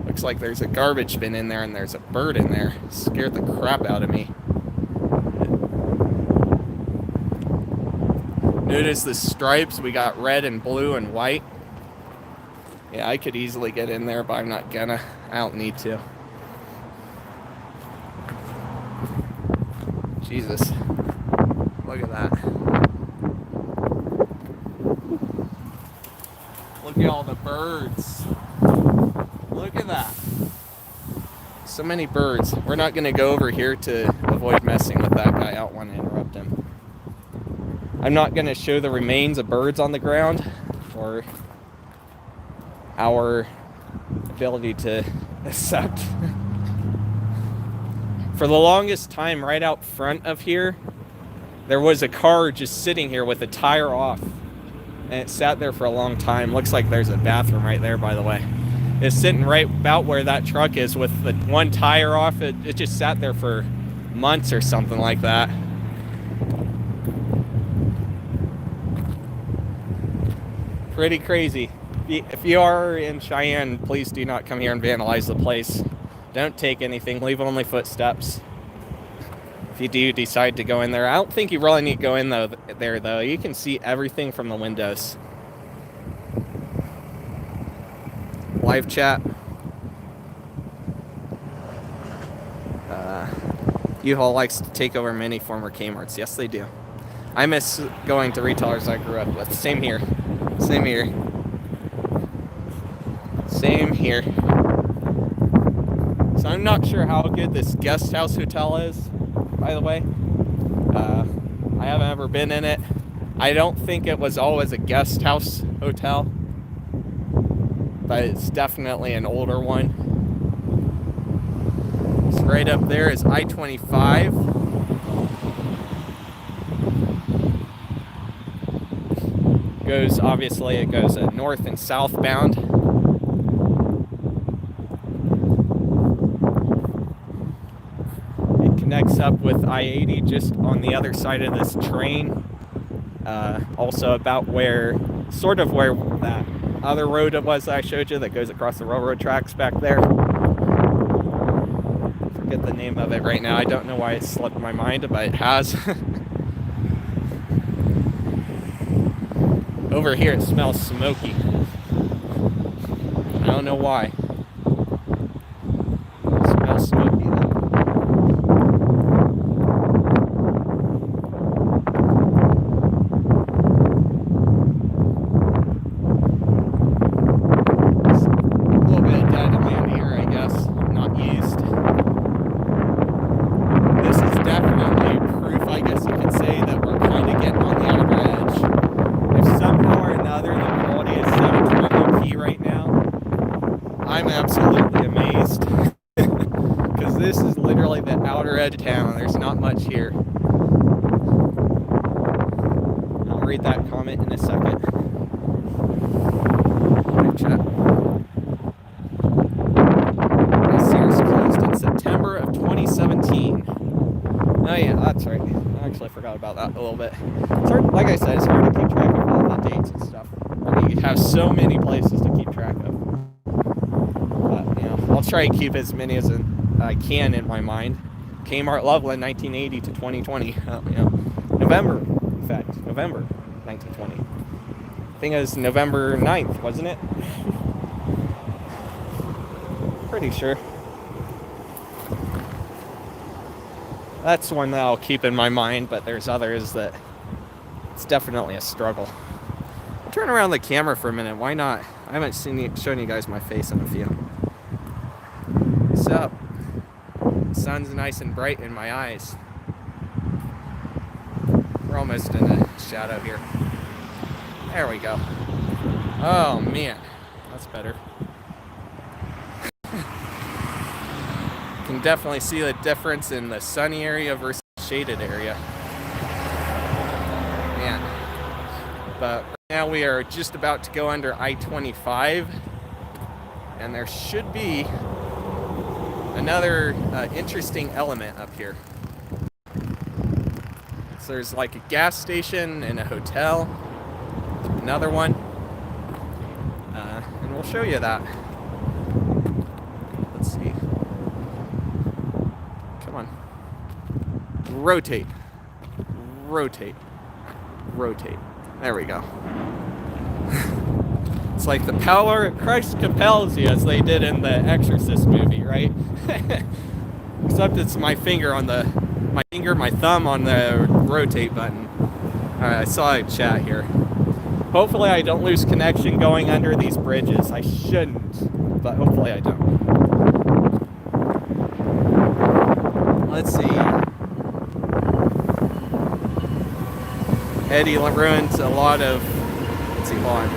Looks like there's a garbage bin in there and there's a bird in there. It scared the crap out of me. Notice the stripes. We got red and blue and white. Yeah, I could easily get in there, but I'm not gonna. I don't need to. Jesus. Look at that. Look at all the birds. Look at that. So many birds. We're not going to go over here to avoid messing with that guy. I don't want to interrupt him. I'm not going to show the remains of birds on the ground or our ability to accept. For the longest time, right out front of here, there was a car just sitting here with a tire off. And it sat there for a long time. Looks like there's a bathroom right there, by the way. It's sitting right about where that truck is with the one tire off. It just sat there for months or something like that. Pretty crazy. If you are in Cheyenne, please do not come here and vandalize the place. Don't take anything. Leave only footsteps. If you do decide to go in there, I don't think you really need to go in there though. You can see everything from the windows. Live chat. U-Haul likes to take over many former Kmarts. Yes, they do. I miss going to retailers I grew up with. Same here. Same here. Same here. So I'm not sure how good this guest house hotel is, by the way. I haven't ever been in it. I don't think it was always a guest house hotel, but it's definitely an older one. So right up there is I-25. Obviously it goes north and southbound. It connects up with I-80 just on the other side of this train. Also about sort of where that other road it was that I showed you that goes across the railroad tracks back there. Forget the name of it right now. I don't know why it slipped my mind, but it has. Over here it smells smoky. I don't know why. It smells smoky though. A little bit of dead land here, I guess. Not used. This is definitely proof, I guess you could say, that we're kind of getting on the outer edge. Somehow or another, the quality is 720p right now. I'm absolutely amazed. Because this is literally the outer edge of town. There's not much here. I'll read that comment in a second. Chat. Sears closed in September of 2017. Oh yeah, that's right. I actually forgot about that a little bit. It's hard, like I said, it's hard to keep track of all the dates and stuff. You have so many places to keep track of. But, I'll try and keep as many as I can in my mind. Kmart Loveland, 1980 to 2020. November, in fact, November 1920. I think it was November 9th, wasn't it? Pretty sure. That's one that I'll keep in my mind, but there's others that it's definitely a struggle. I'll turn around the camera for a minute. Why not? I haven't shown you guys my face in a few. What's up? The sun's nice and bright in my eyes. We're almost in the shadow here. There we go. Oh man, that's better. Can definitely see the difference in the sunny area versus shaded area. Man. But right now we are just about to go under I-25, and there should be another interesting element up here. Let's So there's like a gas station and a hotel, another one, and we'll show you that. Let's see. Come on. Rotate. Rotate. Rotate. There we go. It's like the power of Christ compels you, as they did in the Exorcist movie, right? Except it's my finger, my thumb on the rotate button. Alright, I saw a chat here. Hopefully I don't lose connection going under these bridges. I shouldn't, but hopefully I don't. Let's see. Eddie ruined a lot of... Let's see, hold on.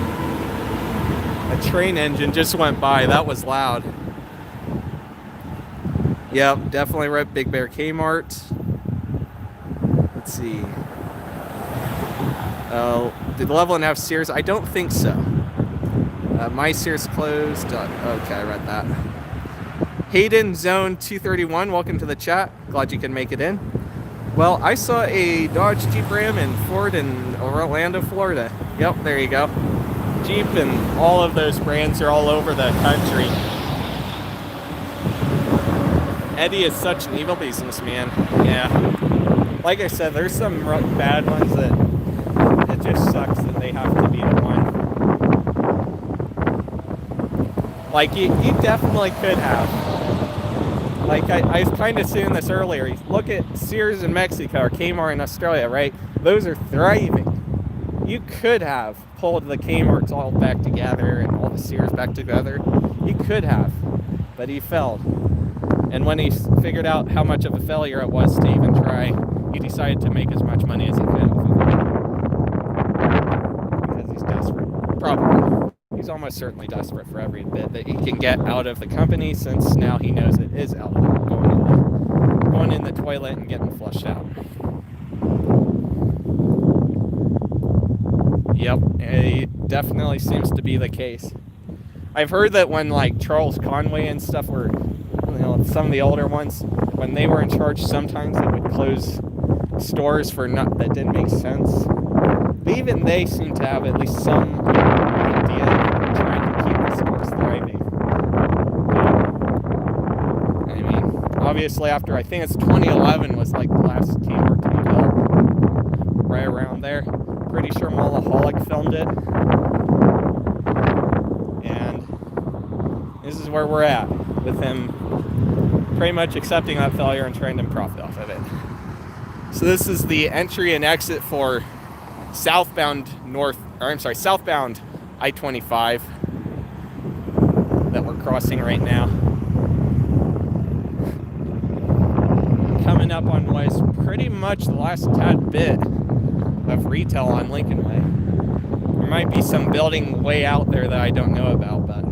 A train engine just went by. That was loud. Yep, definitely rep BIG KMART. Let's see. Did Level have Sears? I don't think so. My Sears closed. Okay, I read that. Hayden Zone 231, welcome to the chat. Glad you can make it in. Well, I saw a Dodge Jeep Ram and Ford in Orlando, Florida. Yep, there you go. Jeep and all of those brands are all over the country. Eddie is such an evil businessman. Yeah. Like I said, there's some bad ones that it just sucks that they have to be the one. Like, you definitely could have. Like, I was kind of saying this earlier. Look at Sears in Mexico or Kmart in Australia, right? Those are thriving. You could have pulled the Kmarts all back together and all the Sears back together. You could have, but he failed. And when he figured out how much of a failure it was to even try, he decided to make as much money as he could off of it. Because he's desperate. Probably. He's almost certainly desperate for every bit that he can get out of the company, since now he knows it is out there, going in the toilet and getting flushed out. Yep, it definitely seems to be the case. I've heard that when like Charles Conway and stuff were, you know, some of the older ones, when they were in charge, sometimes they would close stores for that didn't make sense. But even they seem to have at least some idea of trying to keep the stores thriving. I mean, obviously after, I think it's 2011 was like the last Kmart to be built, right around there. Pretty sure Mulaholic filmed it. And this is where we're at, with him pretty much accepting that failure and trying to profit off of it. So this is the entry and exit for southbound I-25 that we're crossing right now. Coming up on what is pretty much the last tad bit of retail on Lincolnway. There might be some building way out there that I don't know about, but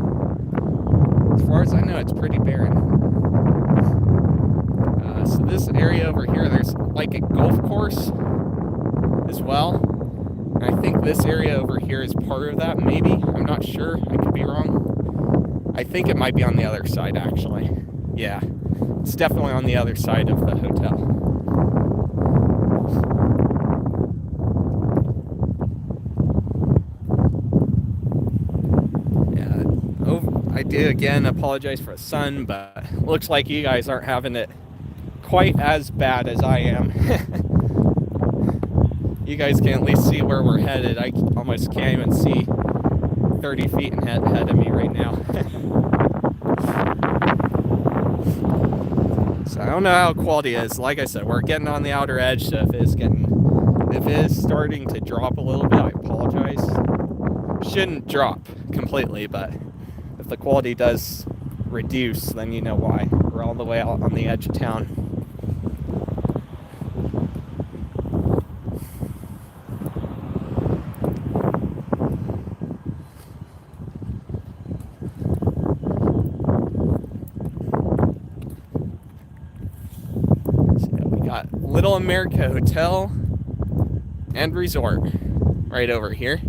as far as I know, it's pretty barren. So this area over here, there's like a golf course as well. And I think this area over here is part of that, maybe. I'm not sure. I could be wrong. I think it might be on the other side, actually. Yeah, it's definitely on the other side of the hotel. I do again apologize for the sun, but looks like you guys aren't having it quite as bad as I am. You guys can at least see where we're headed. I almost can't even see 30 feet ahead of me right now. So I don't know how quality is. Like I said, we're getting on the outer edge, so if it is starting to drop a little bit, I apologize. Shouldn't drop completely, but if the quality does reduce, then you know why. We're all the way out on the edge of town. So we got Little America Hotel and Resort right over here,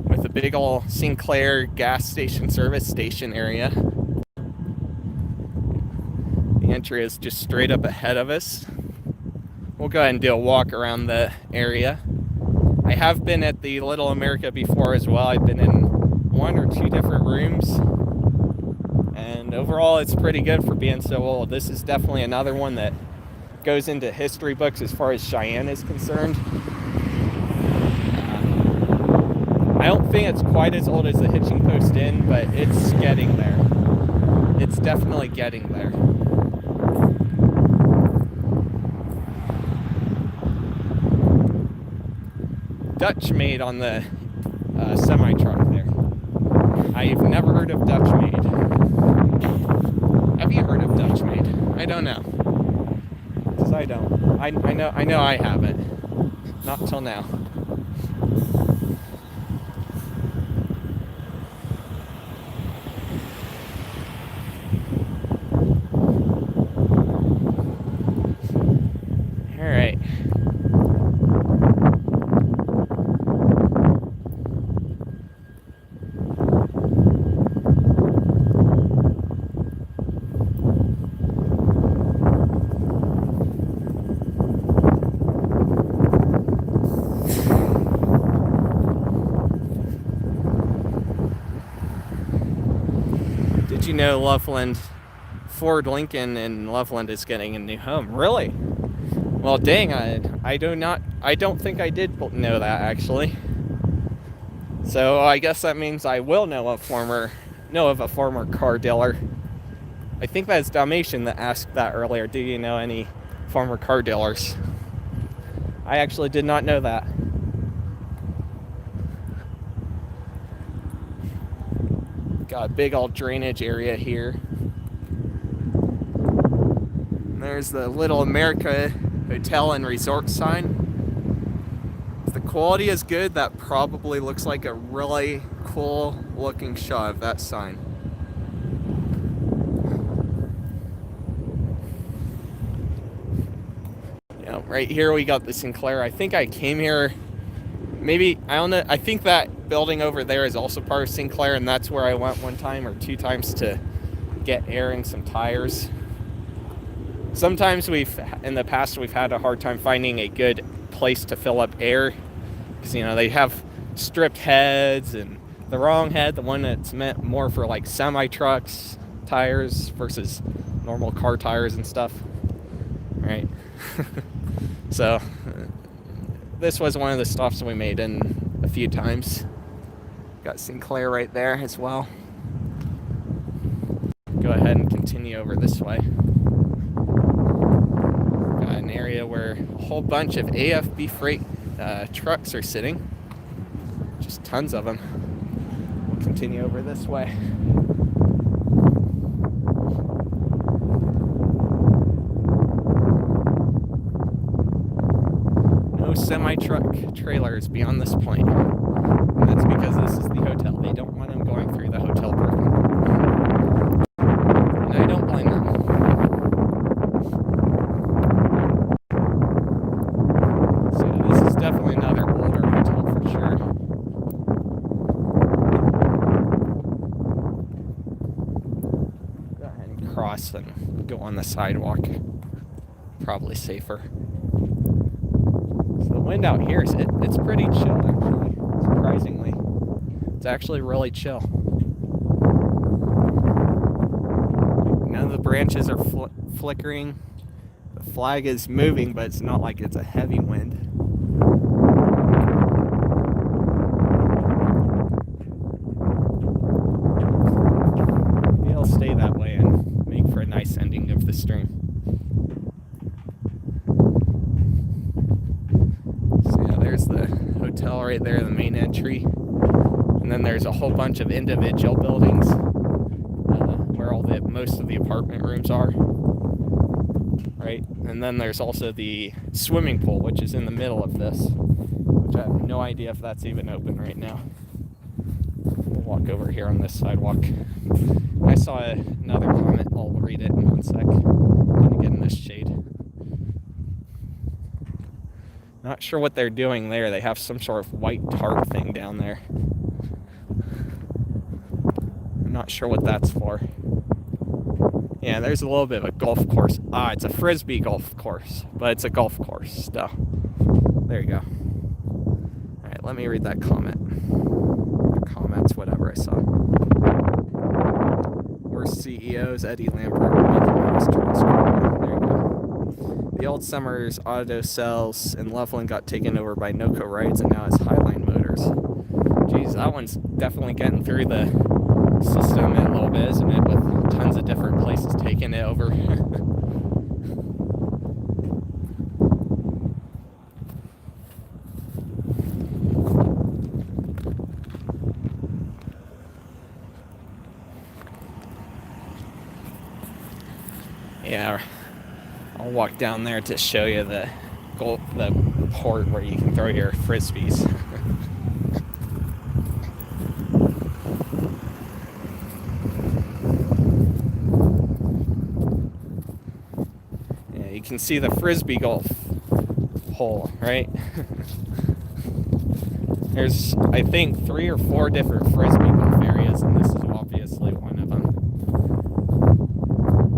with a big old Sinclair gas station service station area. The entry is just straight up ahead of us. we'll go ahead and do a walk around the area. I have been at the Little America before as well. I've been in 1 or 2 different rooms, and overall it's pretty good for being so old. This is definitely another one that goes into history books as far as Cheyenne is concerned. I don't think it's quite as old as the Hitching Post Inn, but it's getting there. It's definitely getting there. Dutch made on the semi-truck there. I've never heard of Dutch made. Have you heard of Dutch made? I don't know. Because I don't. I know I haven't. Not till now. Alright. Did you know Loveland, Ford Lincoln in Loveland is getting a new home? Really? Well, dang, I don't think I did know that, actually. So I guess that means I will know of a former car dealer. I think that's Dalmatian that asked that earlier. Do you know any former car dealers? I actually did not know that. Got a big old drainage area here. And there's the Little America Hotel and Resort sign. If the quality is good, that probably looks like a really cool looking shot of that sign. Yeah, right here we got the Sinclair. I think I came here, maybe, I don't know, I think that building over there is also part of Sinclair, and that's where I went 1 time or 2 times to get air in some tires. Sometimes in the past, we've had a hard time finding a good place to fill up air because, you know, they have stripped heads and the wrong head, the one that's meant more for like semi-trucks tires versus normal car tires and stuff, right? So this was one of the stops we made in a few times. Got Sinclair right there as well. Go ahead and continue over this way. Got an area where a whole bunch of AFB freight trucks are sitting. Just tons of them. We'll continue over this way. No semi-truck trailers beyond this point. And that's because this is the hotel. They don't want them going through the hotel parking lot. And I don't blame them. So this is definitely another older hotel for sure. Go ahead and cross and go on the sidewalk. Probably safer. So the wind out here, it's pretty chill actually, surprisingly. It's actually really chill. None of the branches are flickering. The flag is moving, but it's not like it's a heavy wind. Maybe it'll stay that way and make for a nice ending of the stream. So yeah, there's the hotel right there, the main entry. And then there's a whole bunch of individual buildings where most of the apartment rooms are, right? And then there's also the swimming pool, which is in the middle of this, which I have no idea if that's even open right now. We'll walk over here on this sidewalk. I saw another comment. I'll read it in 1 sec. I'm gonna get in this shade. Not sure what they're doing there. They have some sort of white tarp thing down there. I'm not sure what that's for. Yeah, there's a little bit of a golf course. It's a Frisbee golf course, but it's a golf course still. There you go. Alright, let me read that comment. Comments, whatever I saw. Worst CEOs, Eddie Lampert, there you go. The old Summers Auto Sales in Loveland got taken over by Noco Rides, and now it's Highline Motors. Geez, that one's definitely getting through the system a little bit, isn't it? With tons of different places taking it over. Yeah, I'll walk down there to show you the port where you can throw your frisbees. Yeah, you can see the frisbee golf hole, right? There's, I think, 3 or 4 different frisbee golf areas, and this is obviously one of them.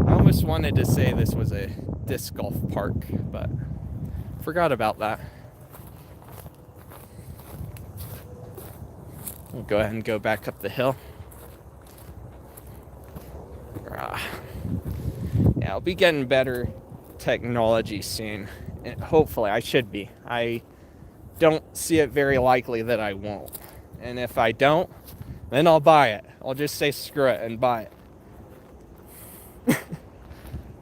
I almost wanted to say this was a disc golf park, but forgot about that. We'll go ahead and go back up the hill. Yeah, I'll be getting better technology soon. And hopefully, I should be. I don't see it very likely that I won't. And if I don't, then I'll buy it. I'll just say screw it and buy it.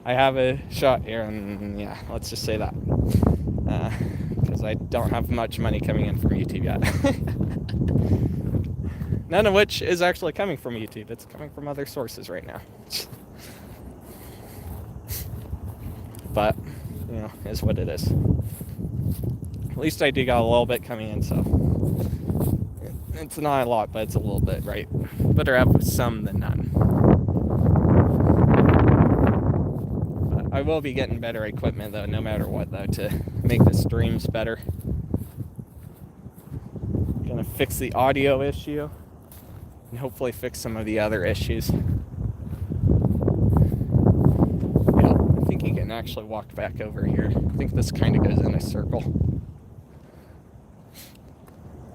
I have a shot here, and yeah, let's just say that. Because I don't have much money coming in from YouTube yet. None of which is actually coming from YouTube. It's coming from other sources right now. But, you know, is what it is. At least I do got a little bit coming in, so it's not a lot, but it's a little bit, right? Better have some than none. But I will be getting better equipment, though, no matter what, though, to make the streams better. Gonna fix the audio issue and hopefully fix some of the other issues. Yeah, I think you can actually walk back over here. I think this kind of goes in a circle.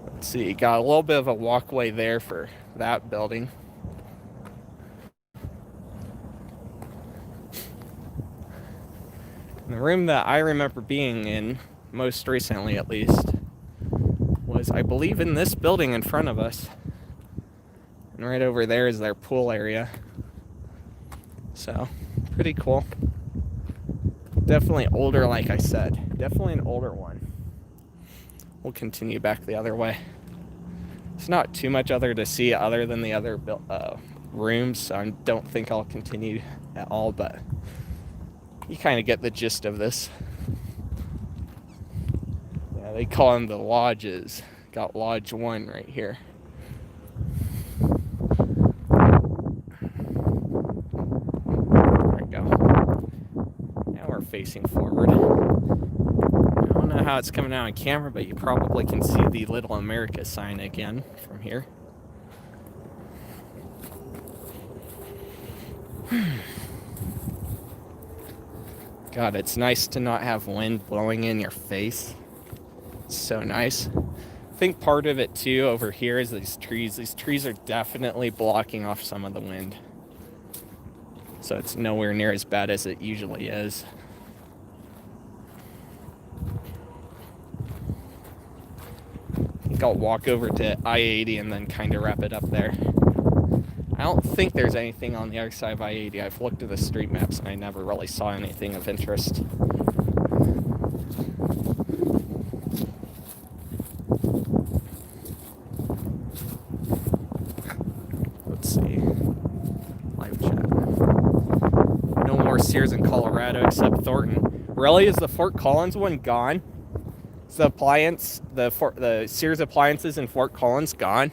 Let's see, you got a little bit of a walkway there for that building. And the room that I remember being in, most recently at least, was, I believe, in this building in front of us. And right over there is their pool area. So, pretty cool. Definitely older, like I said. Definitely an older one. We'll continue back the other way. It's not too much other to see other than the other rooms, so I don't think I'll continue at all, but you kind of get the gist of this. Yeah, they call them the lodges. Got Lodge 1 right here. There we go. Now we're facing forward. I don't know how it's coming out on camera, but you probably can see the Little America sign again from here. God, it's nice to not have wind blowing in your face. It's so nice. I think part of it too over here is these trees. These trees are definitely blocking off some of the wind. So it's nowhere near as bad as it usually is. I think I'll walk over to I-80 and then kind of wrap it up there. I don't think there's anything on the other side of I-80. I've looked at the street maps and I never really saw anything of interest. Let's see. Live chat. No more Sears in Colorado except Thornton. Really? Is the Fort Collins one gone? Is the appliance, the Sears appliances in Fort Collins gone?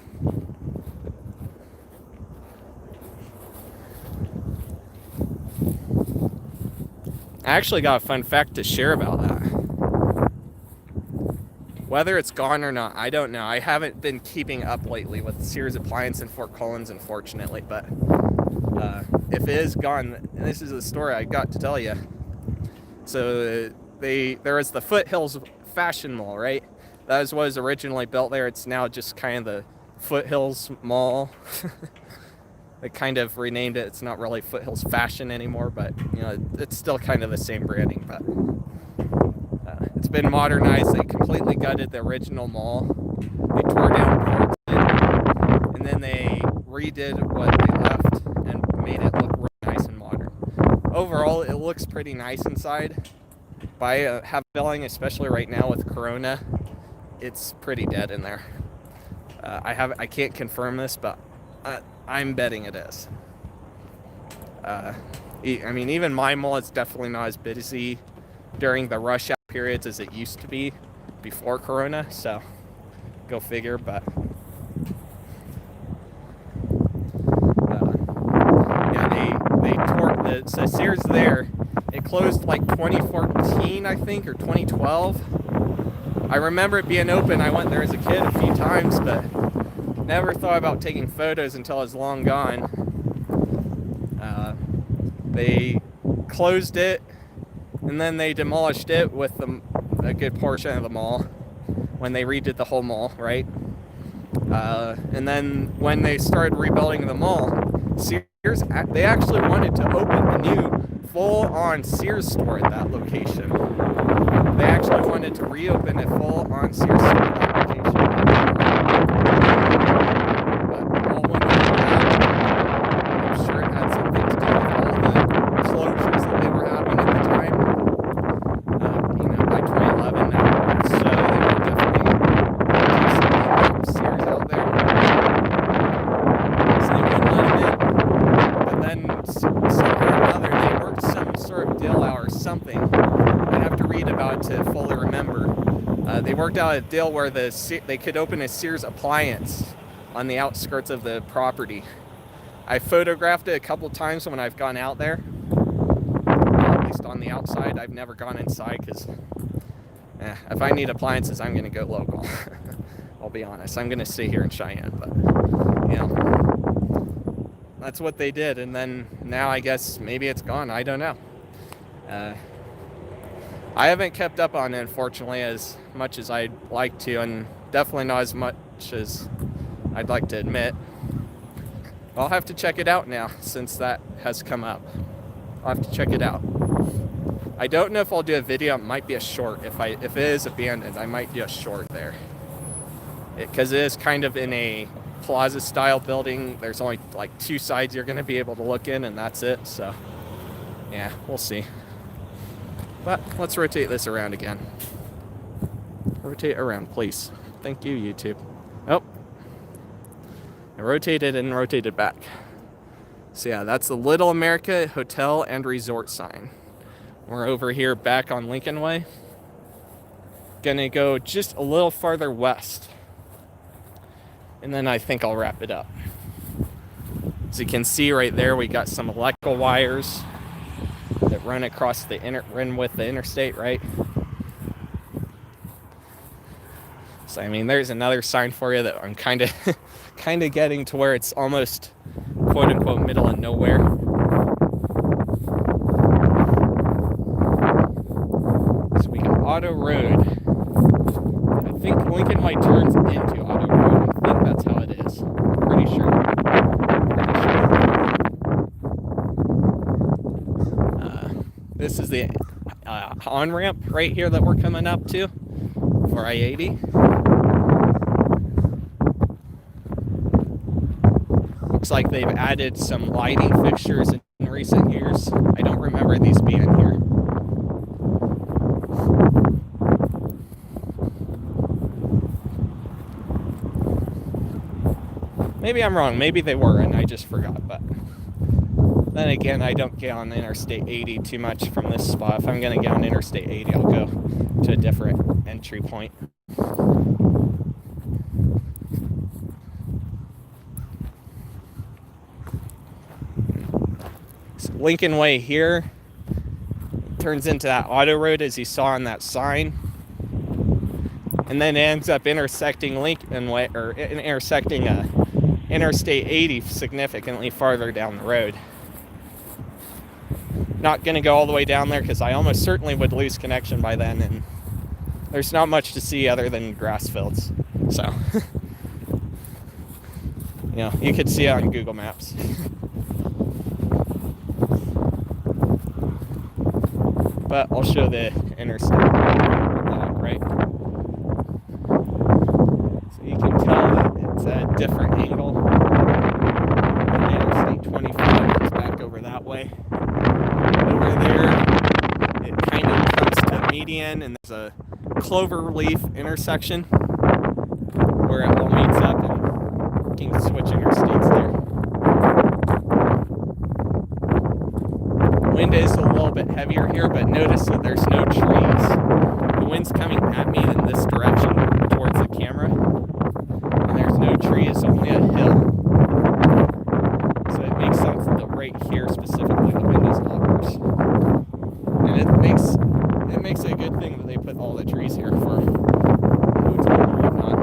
I actually got a fun fact to share about that. Whether it's gone or not, I don't know. I haven't been keeping up lately with Sears Appliance in Fort Collins, unfortunately, but if it is gone, and this is a story I got to tell you. So there was the Foothills Fashion Mall, right? That was what was originally built there. It's now just kind of the Foothills Mall. They kind of renamed it. It's not really Foothills Fashion anymore, but you know, it's still kind of the same branding. But it's been modernized. They completely gutted the original mall. They tore down parts of it, and then they redid what they left and made it look really nice and modern. Overall, it looks pretty nice inside. But I have a feeling, especially right now with Corona, it's pretty dead in there. I can't confirm this, but I'm betting it is. I mean, even my mall is definitely not as busy during the rush hour periods as it used to be before Corona, so go figure. But yeah, they tore the Sears there. It closed like 2014, I think, or 2012. I remember it being open. I went there as a kid a few times, but never thought about taking photos until I was long gone. They closed it, and then they demolished it with a good portion of the mall when they redid the whole mall, right? And then when they started rebuilding the mall, Sears, they actually wanted to open a new full-on Sears store at that location. They actually wanted to reopen a full-on Sears store at that location. But all went down. I'm sure it had something to do with all the closures that they were having at the time. You know, by 2011 now. So they were definitely Sears out there. So they wouldn't let them in. But then somehow or another, they worked some sort of deal out or something. I'd have to read about it to fully remember. They worked out a deal where they could open a Sears Appliance on the outskirts of the property. I photographed it a couple times when I've gone out there, at least on the outside. I've never gone inside because if I need appliances, I'm going to go local. I'll be honest. I'm going to stay here in Cheyenne, but you know, that's what they did. And then now I guess maybe it's gone. I don't know. I haven't kept up on it, unfortunately, as much as I'd like to, and definitely not as much as I'd like to admit. I'll have to check it out now, since that has come up. I'll have to check it out. I don't know if I'll do a video. It might be a short. If it is abandoned, I might do a short there. Because it is kind of in a plaza-style building. There's only like two sides you're going to be able to look in, and that's it. So, yeah, we'll see. But let's rotate this around again. Rotate around, please. Thank you, YouTube. Oh. I rotated and rotated back. So yeah, that's the Little America Hotel and Resort sign. We're over here back on Lincolnway. Gonna go just a little farther west. And then I think I'll wrap it up. As you can see right there, we got some electrical wires that run across the run with the interstate, right? So I mean, there's another sign for you that I'm kind of getting to where it's almost quote unquote middle of nowhere. So we got Auto Road. I think Lincolnway turns into Auto Road. I think that's how it is. Pretty sure. This is the on-ramp right here that we're coming up to for I-80. Looks like they've added some lighting fixtures in recent years. I don't remember these being here. Maybe I'm wrong. Maybe they were and I just forgot, but then again, I don't get on Interstate 80 too much from this spot. If I'm going to get on Interstate 80, I'll go to a different entry point. So Lincolnway here turns into that auto road as you saw on that sign. And then it ends up intersecting Lincolnway, or intersecting Interstate 80 significantly farther down the road. Not going to go all the way down there because I almost certainly would lose connection by then, and there's not much to see other than grass fields. So, you know, you could see it on Google Maps. But I'll show the interstate, right? So you can tell that it's a different angle. The Interstate 25 is back over that way. Over there, it kind of comes to the median, and there's a cloverleaf intersection where it all meets up, and you can switch interstates there. Wind is a little bit heavier here, but notice that there's no trees. The wind's coming at me in this direction towards the camera, and there's no trees, only a hill. So it makes sense that right here specifically the wind is a lot worse. And it makes it a good thing that they put all the trees here for hotel and whatnot.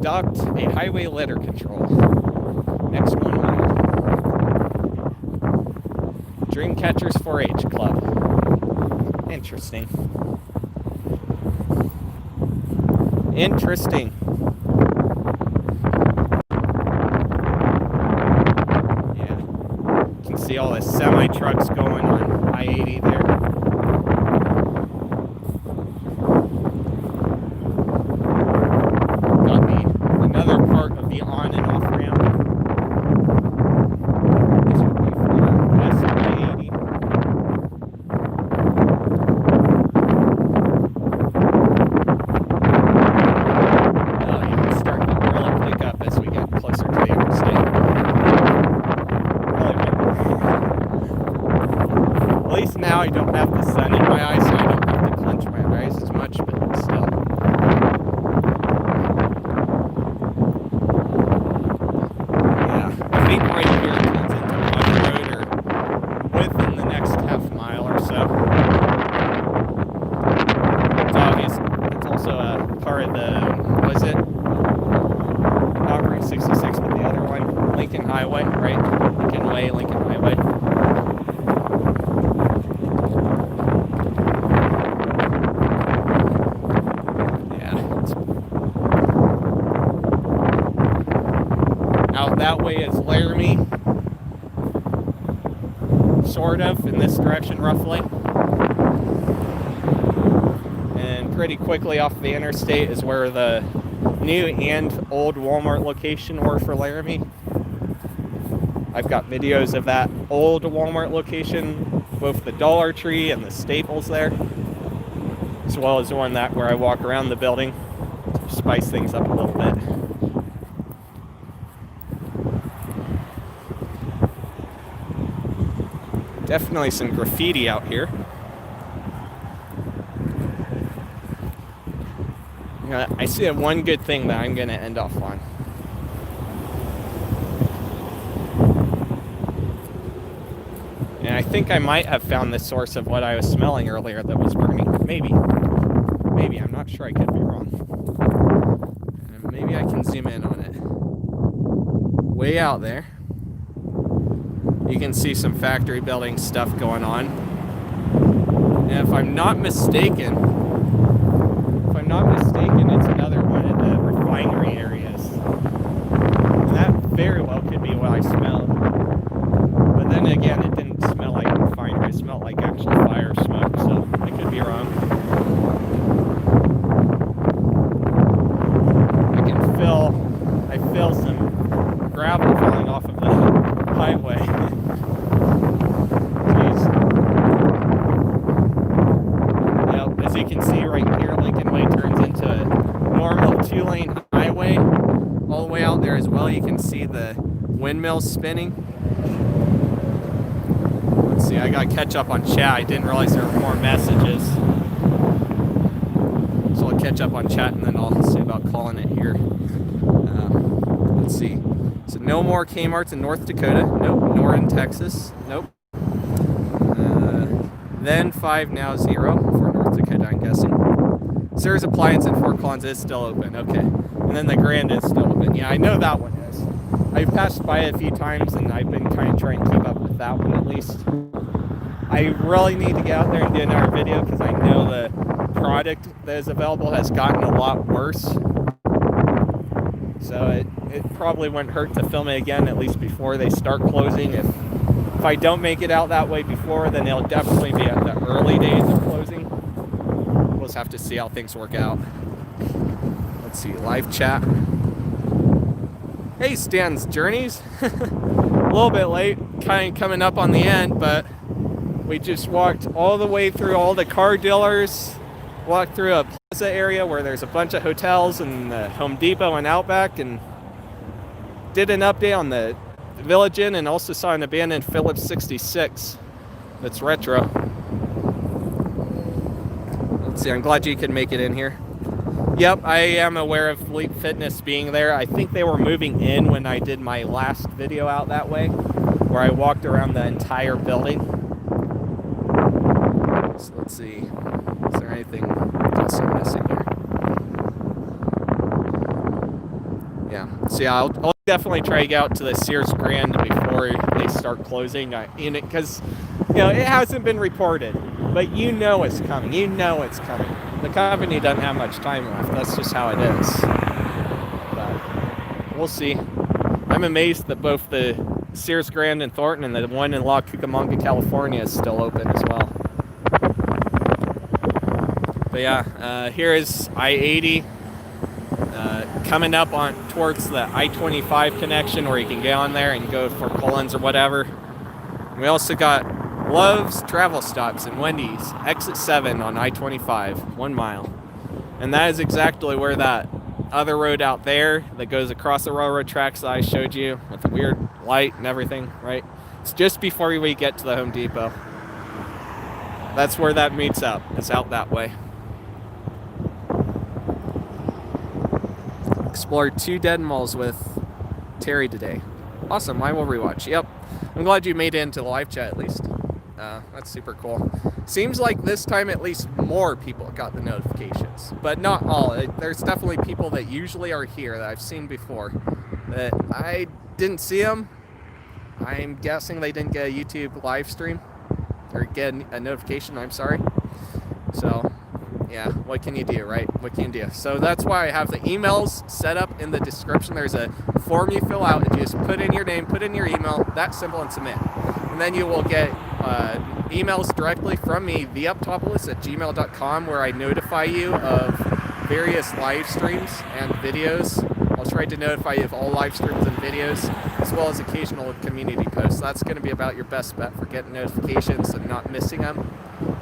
Docked a highway litter control. Next 1 mile. Dream Catchers 4-H Club. Interesting. Interesting. Yeah. You can see all the semi-trucks going on I-80 there. Now I don't have the sun in my eyes, so I don't have to clench my eyes as much, but still. Yeah, I think right here it turns into Muddy Road or within the next half mile or so. It's obvious. It's also a part of the, was it? Not Route 66, but the other one, Lincoln Highway, right? Lincolnway, Lincoln Highway. That way is Laramie, sort of, in this direction roughly. And pretty quickly off the interstate is where the new and old Walmart location were for Laramie. I've got videos of that old Walmart location, both the Dollar Tree and the Staples there, as well as the one where I walk around the building to spice things up a little bit. Definitely some graffiti out here. I see one good thing that I'm going to end off on. And I think I might have found the source of what I was smelling earlier that was burning. Maybe. I'm not sure. I could be wrong. And maybe I can zoom in on it. Way out there, you can see some factory building stuff going on. And if I'm not mistaken, it's another one of the refinery areas. And that very well could be what I smelled. But then again, it didn't smell like a refinery. It smelled like actual fire smoke, so I could be wrong. I feel some gravel falling off of the highway. Jeez. Yep, as you can see right here, Lincolnway turns into a normal 2-lane highway. All the way out there as well, you can see the windmills spinning. Let's see, I gotta catch up on chat. I didn't realize there were more messages. So I'll catch up on chat and then I'll see about calling it here. Let's see. So no more Kmarts in North Dakota. Nope. Nor in Texas. Nope. Then 5, now 0 for North Dakota, I'm guessing. Sears Appliance in Fort Collins is still open. Okay. And then the Grand is still open. Yeah, I know that one is. I've passed by it a few times, and I've been kind of trying to keep up with that one at least. I really need to get out there and do another video because I know the product that is available has gotten a lot worse. So it probably wouldn't hurt to film it again, at least before they start closing. If I don't make it out that way before, then it'll definitely be at the early days of closing. We'll just have to see how things work out. Let's see, live chat. Hey, Stan's Journeys. A little bit late, kind of coming up on the end, but we just walked all the way through all the car dealers, walked through a plaza area where there's a bunch of hotels and the Home Depot and Outback, and did an update on the Village Inn, and also saw an abandoned Phillips 66 that's retro. Let's see, I'm glad you could make it in here. Yep, I am aware of Fleet Fitness being there. I think they were moving in when I did my last video out that way, where I walked around the entire building. So let's see, is there anything else I'm missing here? Yeah, so yeah, I'll definitely try to get out to the Sears Grand before they start closing. Because, you know, it hasn't been reported, but you know it's coming. You know it's coming. The company doesn't have much time left. That's just how it is. But we'll see. I'm amazed that both the Sears Grand in Thornton and the one in La Cucamonga, California is still open as well. But yeah, here is I-80 coming up on towards the I-25 connection where you can get on there and go for Collins or whatever. We also got Love's Travel Stops and Wendy's, exit 7 on I-25, 1 mile. And that is exactly where that other road out there that goes across the railroad tracks that I showed you with the weird light and everything, right? It's just before we get to the Home Depot. That's where that meets up. It's out that way. Explored 2 dead malls with Terry today. Awesome, I will rewatch. Yep. I'm glad you made it into the live chat at least. That's super cool. Seems like this time at least more people got the notifications, but not all. There's definitely people that usually are here that I've seen before that I didn't see them. I'm guessing they didn't get a YouTube live stream or get a notification, I'm sorry. So yeah, what can you do, right? What can you do? So that's why I have the emails set up in the description. There's a form you fill out and you just put in your name, put in your email, that simple, and submit. And then you will get emails directly from me, theuptopolis@gmail.com, where I notify you of various live streams and videos. I'll try to notify you of all live streams and videos, as well as occasional community posts. That's going to be about your best bet for getting notifications and not missing them.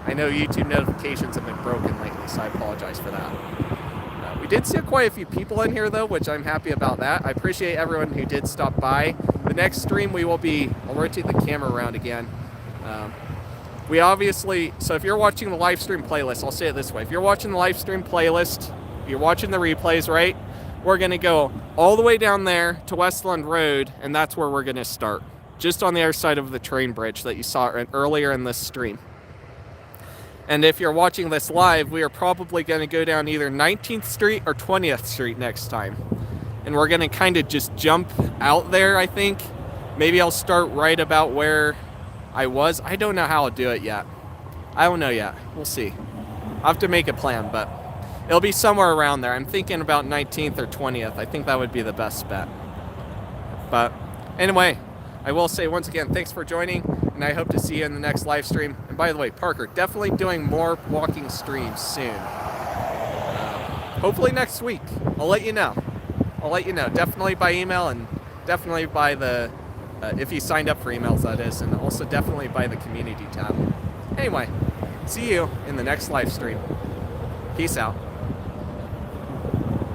I know YouTube notifications have been broken lately, so I apologize for that. We did see quite a few people in here, though, which I'm happy about that. I appreciate everyone who did stop by. The next stream I'll rotate the camera around again. We obviously, so if you're watching the live stream playlist, I'll say it this way. If you're watching the live stream playlist, you're watching the replays, right? We're going to go all the way down there to Westland Road, and that's where we're going to start. Just on the other side of the train bridge that you saw earlier in this stream. And if you're watching this live, we are probably going to go down either 19th Street or 20th Street next time. And we're going to kind of just jump out there, I think. Maybe I'll start right about where I was. I don't know how I'll do it yet. I don't know yet. We'll see. I'll have to make a plan, but it'll be somewhere around there. I'm thinking about 19th or 20th. I think that would be the best bet. But anyway, I will say once again, thanks for joining, and I hope to see you in the next live stream. And by the way, Parker, definitely doing more walking streams soon. Hopefully next week. I'll let you know. Definitely by email, and definitely by the, if you signed up for emails, that is, and also definitely by the community tab. Anyway, see you in the next live stream. Peace out.